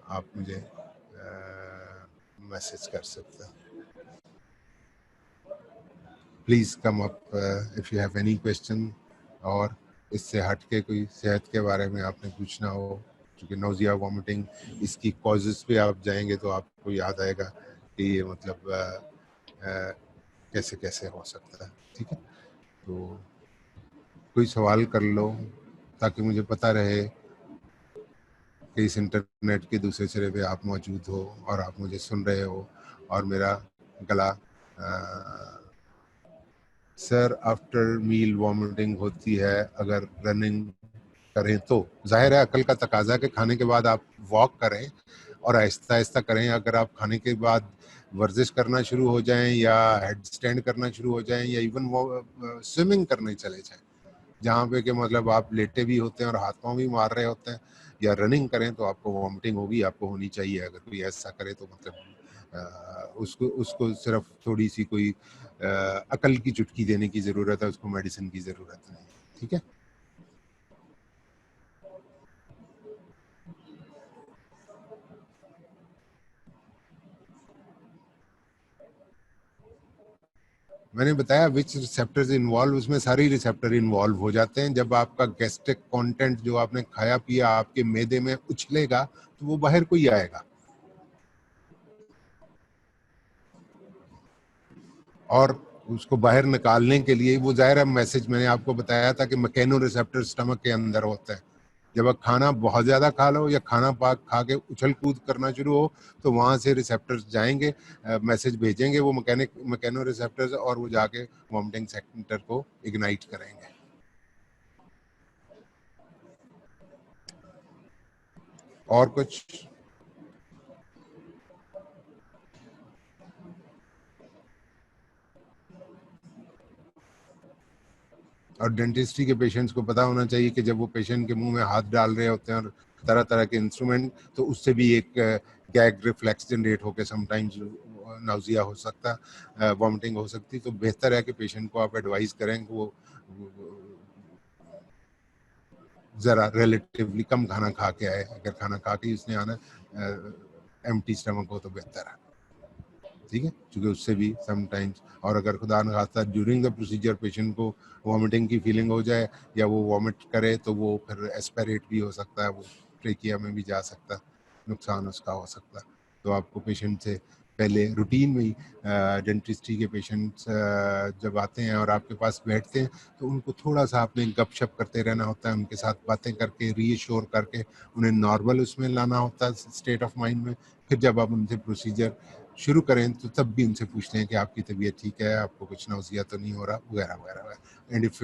आप मुझे मैसेज कर सकते हैं। Please come up if you have any question, और इससे हट के कोई सेहत के बारे में आपने पूछना हो, क्योंकि नौजिया वॉमिटिंग इसकी कॉजेज़ पे आप जाएंगे तो आपको याद आएगा कि ये मतलब कैसे कैसे हो सकता है, ठीक है। तो कोई सवाल कर लो ताकि मुझे पता रहे कि इस इंटरनेट के दूसरे सिरे पे आप मौजूद हो और आप मुझे सुन रहे हो, और मेरा गला सर आफ्टर मील वॉमिटिंग होती है, अगर रनिंग करें तो जाहिर है अकल का तकाजा के खाने के बाद आप वॉक करें और आहिस्ता आहिस्ता करें। अगर आप खाने के बाद वर्जिश करना शुरू हो जाएं या हेड स्टैंड करना शुरू हो जाएं या इवन वो स्विमिंग करने चले जाएं, जहाँ पे कि मतलब आप लेटे भी होते हैं और हाथ पांव भी मार रहे होते हैं, या रनिंग करें, तो आपको वॉमिटिंग होगी, आपको होनी चाहिए। अगर कोई ऐसा करे तो मतलब उसको उसको सिर्फ थोड़ी सी कोई अकल की चुटकी देने की ज़रूरत है, उसको मेडिसिन की ज़रूरत नहीं, ठीक है। मैंने बताया विच रिसेप्टर्स इन्वॉल्व, उसमें सारे रिसेप्टर इन्वॉल्व हो जाते हैं। जब आपका गैस्ट्रिक कंटेंट जो आपने खाया पिया आपके मैदे में उछलेगा तो वो बाहर को ही आएगा, और उसको बाहर निकालने के लिए वो जाहिर है मैसेज मैंने आपको बताया था कि मैकेनो रिसेप्टर स्टमक के अंदर होता है। जब आप खाना बहुत ज़्यादा खा लो या खाना पाक खा के उछल कूद करना शुरू हो तो वहाँ से रिसेप्टर्स जाएंगे, मैसेज भेजेंगे वो मैकेनो रिसेप्टर्स, और वो जाके वॉमिटिंग सेंटर को इग्नाइट करेंगे। और कुछ? और डेंटिस्ट्री के पेशेंट्स को पता होना चाहिए कि जब वो पेशेंट के मुंह में हाथ डाल रहे होते हैं और तरह तरह के इंस्ट्रूमेंट, तो उससे भी एक गैग रिफ्लेक्स जनरेट होकर समटाइम्स नाउजिया हो सकता है, वॉमिटिंग हो सकती। तो बेहतर है कि पेशेंट को आप एडवाइस करें कि वो ज़रा रिलेटिवली कम खाना खा के आए। अगर खाना खा के उसने आना एम्प्टी स्टमक हो तो बेहतर है, ठीक है, क्योंकि उससे भी समटाइम्स, और अगर खुदा न खास्ता ड्यूरिंग द प्रोसीजर पेशेंट को वॉमिटिंग की फीलिंग हो जाए या वो वॉमिट करे तो वो फिर एस्पिरेट भी हो सकता है, वो ट्रेकिया में भी जा सकता है, नुकसान उसका हो सकता है। तो आपको पेशेंट से पहले रूटीन में ही डेंटिस्ट्री के पेशेंट्स जब आते हैं और आपके पास बैठते हैं तो उनको थोड़ा सा आपने गपशप करते रहना होता है, उनके साथ बातें करके रीअश्योर करके उन्हें नॉर्मल उसमें लाना होता है स्टेट ऑफ माइंड में। फिर जब आप उनसे प्रोसीजर शुरू करें तो तब भी उनसे पूछते हैं कि आपकी तबीयत ठीक है, आपको कुछ नौसिया तो नहीं हो रहा, वगैरह वगैरह। एंड इफ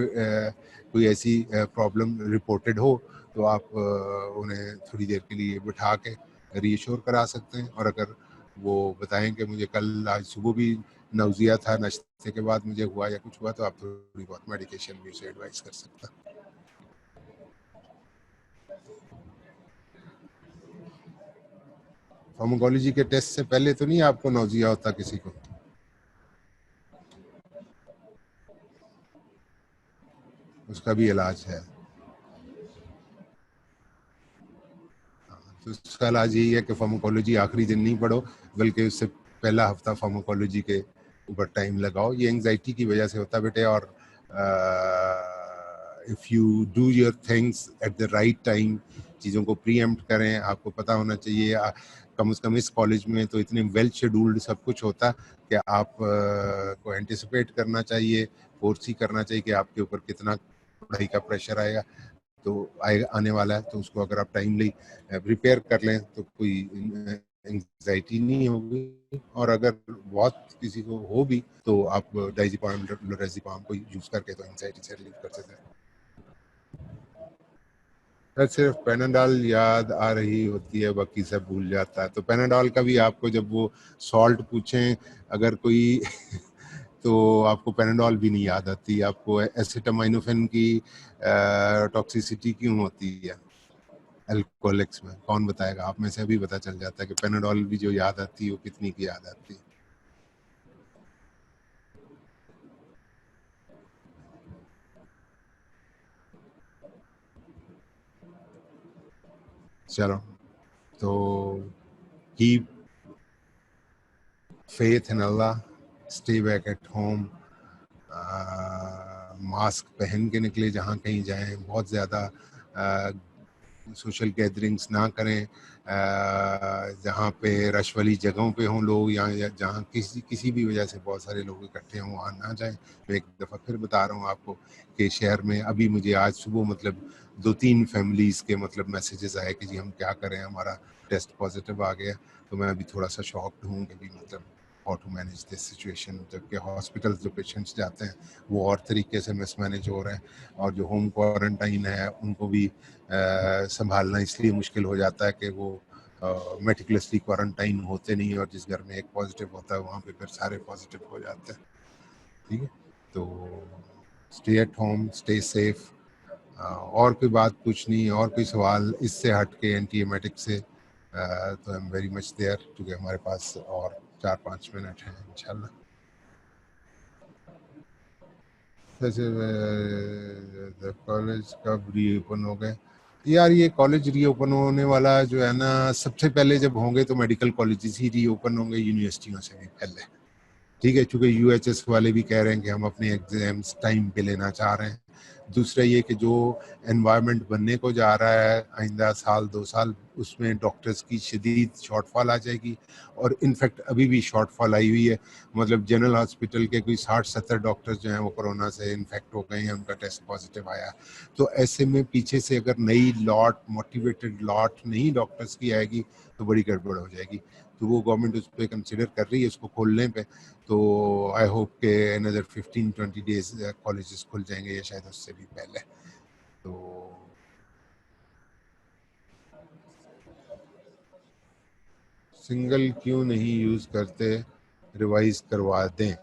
कोई ऐसी प्रॉब्लम रिपोर्टेड हो तो आप उन्हें थोड़ी देर के लिए बिठा के रीअश्योर करा सकते हैं। और अगर वो बताएं कि मुझे कल आज सुबह भी नौसिया था, नाश्ते के बाद मुझे हुआ या कुछ हुआ, तो आप थोड़ी बहुत मेडिकेशन भी उसे एडवाइस कर सकते हैं। फार्माकोलॉजी के टेस्ट से पहले तो नहीं आपको नौसिया होता किसी को? उसका भी इलाज है। तो उसका इलाज यही है कि फार्माकोलॉजी आखिरी दिन नहीं पढ़ो, बल्कि उससे पहला हफ्ता फार्माकोलॉजी के ऊपर टाइम लगाओ। ये एंजाइटी की वजह से होता बेटे। और if you do your things at the right time, चीज़ों को प्रीएम्प्ट करें, आपको पता होना चाहिए। कम से कम इस कॉलेज में तो इतने वेल शेड्यूल्ड सब कुछ होता कि आप को एंटिसिपेट करना चाहिए, फोर्स ही करना चाहिए कि आपके ऊपर कितना पढ़ाई का प्रेशर आएगा, तो आने वाला है। तो उसको अगर आप टाइमली प्रिपेयर कर लें तो कोई एंजाइटी नहीं होगी। और अगर बहुत किसी को हो भी तो आप डाइजिपाम, लोराजिपाम को यूज करके तो एंजाइटी से रिलीव कर सकते हैं। सिर्फ पेनाडॉल याद आ रही होती है, बाकी सब भूल जाता है। तो पेनाडॉल का भी आपको जब वो सॉल्ट पूछें अगर कोई तो आपको पेनाडॉल भी नहीं याद आती। आपको एसिटामाइनोफेन की टॉक्सिसिटी क्यों होती है अल्कोहलिक्स में, कौन बताएगा? आप में से अभी पता चल जाता है कि पेनाडॉल भी जो याद आती है वो कितनी की याद आती है। चलो, तो keep faith in Allah, stay back at home, mask पहन के निकले जहाँ कहीं जाएं, बहुत ज़्यादा सोशल गैदरिंग्स ना करें, जहाँ पे रश वाली जगहों पे हों लोग, या जहाँ किसी भी वजह से बहुत सारे लोग इकट्ठे हों वहाँ ना जाएं। मैं एक दफ़ा फिर बता रहा हूँ आपको कि शहर में अभी मुझे आज सुबह मतलब 2-3 फैमिलीज़ के मतलब मैसेजेस आए कि जी हम क्या करें, हमारा टेस्ट पॉजिटिव आ गया। तो मैं अभी थोड़ा सा शॉक्ड हूँ कि भी मतलब how to manage this situation. जबकि हॉस्पिटल जो पेशेंट्स जाते हैं वो और तरीके से मिसमैनेज हो रहे हैं, और जो होम क्वारंटाइन है उनको भी संभालना इसलिए मुश्किल हो जाता है कि वो मेटिकुलसली क्वारंटाइन होते नहीं, और जिस घर में एक पॉजिटिव होता है वहाँ पे फिर सारे पॉजिटिव हो जाते हैं। ठीक है, तो stay at home, stay safe. और कोई बात पूछनी, और कोई सवाल इससे हट के एंटीएमेटिक से, तो I am very much there, क्योंकि हमारे पास और 4-5 मिनट हैं इंशाल्लाह। जैसे कॉलेज कब रीओपन हो गए? यार ये कॉलेज रीओपन होने वाला जो है ना, सबसे पहले जब होंगे तो मेडिकल कॉलेजेस ही रीओपन होंगे, यूनिवर्सिटियों से भी पहले। ठीक है, क्योंकि यूएचएस वाले भी कह रहे हैं कि हम अपने एग्जाम्स टाइम पे लेना चाह रहे हैं। दूसरा ये कि जो एनवायरनमेंट बनने को जा रहा है आइंदा साल 2 साल, उसमें डॉक्टर्स की शदीद शॉर्टफॉल आ जाएगी। और इनफैक्ट अभी भी शॉर्टफॉल आई हुई है। मतलब जनरल हॉस्पिटल के कोई 60-70 डॉक्टर्स जो हैं वो कोरोना से इन्फेक्ट हो गए हैं, उनका टेस्ट पॉजिटिव आया। तो ऐसे में पीछे से अगर नई लॉट, मोटिवेटेड लॉट नहीं डॉक्टर्स की आएगी तो बड़ी गड़बड़ हो जाएगी। तो वो गवर्नमेंट उस पर कंसिडर कर रही है, उसको खोलने पे। तो आई होप के अनदर 15-20 डेज कॉलेजेस खुल जाएंगे, या शायद उससे भी पहले। तो सिंगल क्यों नहीं यूज करते, रिवाइज करवा दें।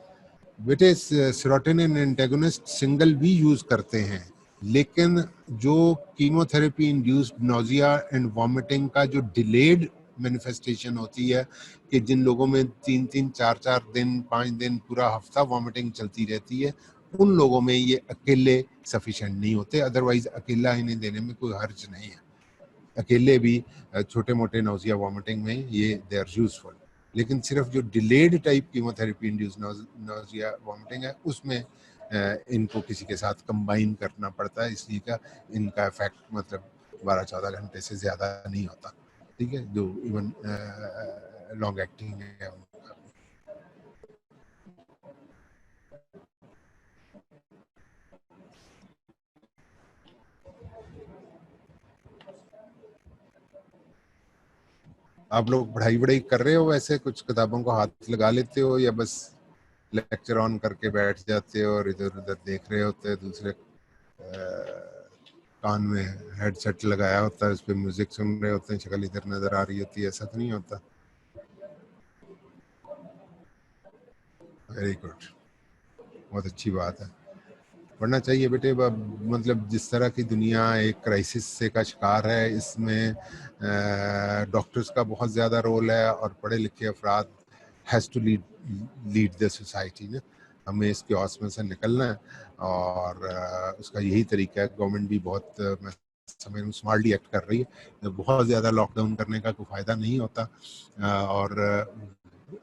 बेटे सेरोटोनिन एंटेगोनिस्ट सिंगल भी यूज करते हैं, लेकिन जो chemotherapy induced nausea and vomiting का जो डिलेड मैनिफेस्टेशन होती है, कि जिन लोगों में 3-3, 4-4 दिन, 5 दिन, पूरा हफ्ता वॉमिटिंग चलती रहती है, उन लोगों में ये अकेले सफिशिएंट नहीं होते। अदरवाइज अकेला इन्हें देने में कोई हर्ज नहीं है। अकेले भी छोटे मोटे नौजिया वॉमिटिंग में ये दे आर यूजफुल। लेकिन सिर्फ जो delayed type chemotherapy induce nausea vomiting है, उसमें इनको किसी के साथ कंबाइन करना पड़ता है, इसलिए का इनका इफेक्ट मतलब 12-14 घंटे से ज़्यादा नहीं होता। ठीक है, जो इवन लॉन्ग एक्टिंग है उनका। आप लोग पढ़ाई वढ़ाई कर रहे हो, वैसे कुछ किताबों को हाथ लगा लेते हो या बस लेक्चर ऑन करके बैठ जाते हो और इधर उधर देख रहे होते हैं, दूसरे कान में हेडसेट लगाया होता है, उस पर म्यूजिक सुन रहे होते हैं, शक्ल इधर नजर आ रही होती है, ऐसा तो नहीं होता? वेरी गुड, बहुत अच्छी बात है, पढ़ना चाहिए बेटे। मतलब जिस तरह की दुनिया एक क्राइसिस से का शिकार है, इसमें डॉक्टर्स का बहुत ज़्यादा रोल है और पढ़े लिखे अफराद has to lead the society ने। हमें इस क्योस में से निकलना है और उसका यही तरीका है। गवर्नमेंट भी बहुत मैं समझ में स्मार्टली एक्ट कर रही है। बहुत ज़्यादा लॉकडाउन करने का कोई फ़ायदा नहीं होता और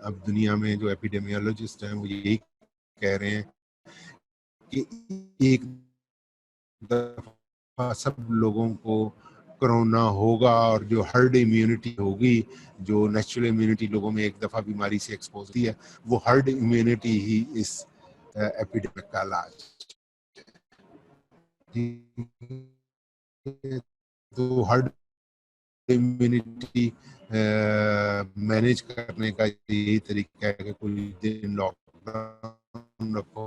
अब दुनिया में जो एपिडेमियोलॉजिस्ट हैं वो यही कह रहे हैं कि एक दफा सब लोगों को कोरोना होगा और जो हर्ड इम्यूनिटी होगी, जो नेचुरल इम्यूनिटी लोगों में एक दफा बीमारी से एक्सपोज होती है, वो हर्ड इम्यूनिटी ही इस एपिडेमिक का इलाज। तो हर्ड इम्यूनिटी मैनेज करने का यही तरीका है कि कोई दिन लॉकडाउन रखो,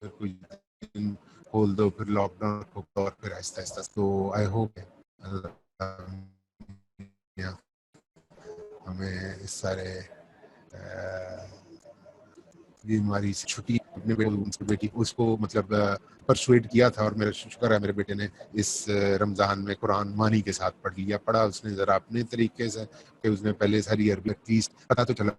फिर कुछ दिन खोल दो, फिर लॉकडाउन रखो और फिर आहिस्ता आहिस्ता। तो आई होप हमें इस सारे बीमारी से छुट्टी अपने बेटी उसको मतलब परसुएड किया था और मेरा शुक्र है मेरे बेटे ने इस रमज़ान में कुरान मानी के साथ पढ़ लिया। पढ़ा उसने ज़रा अपने तरीके से कि उसने पहले सारी अरबी एटलीस्ट पता तो चला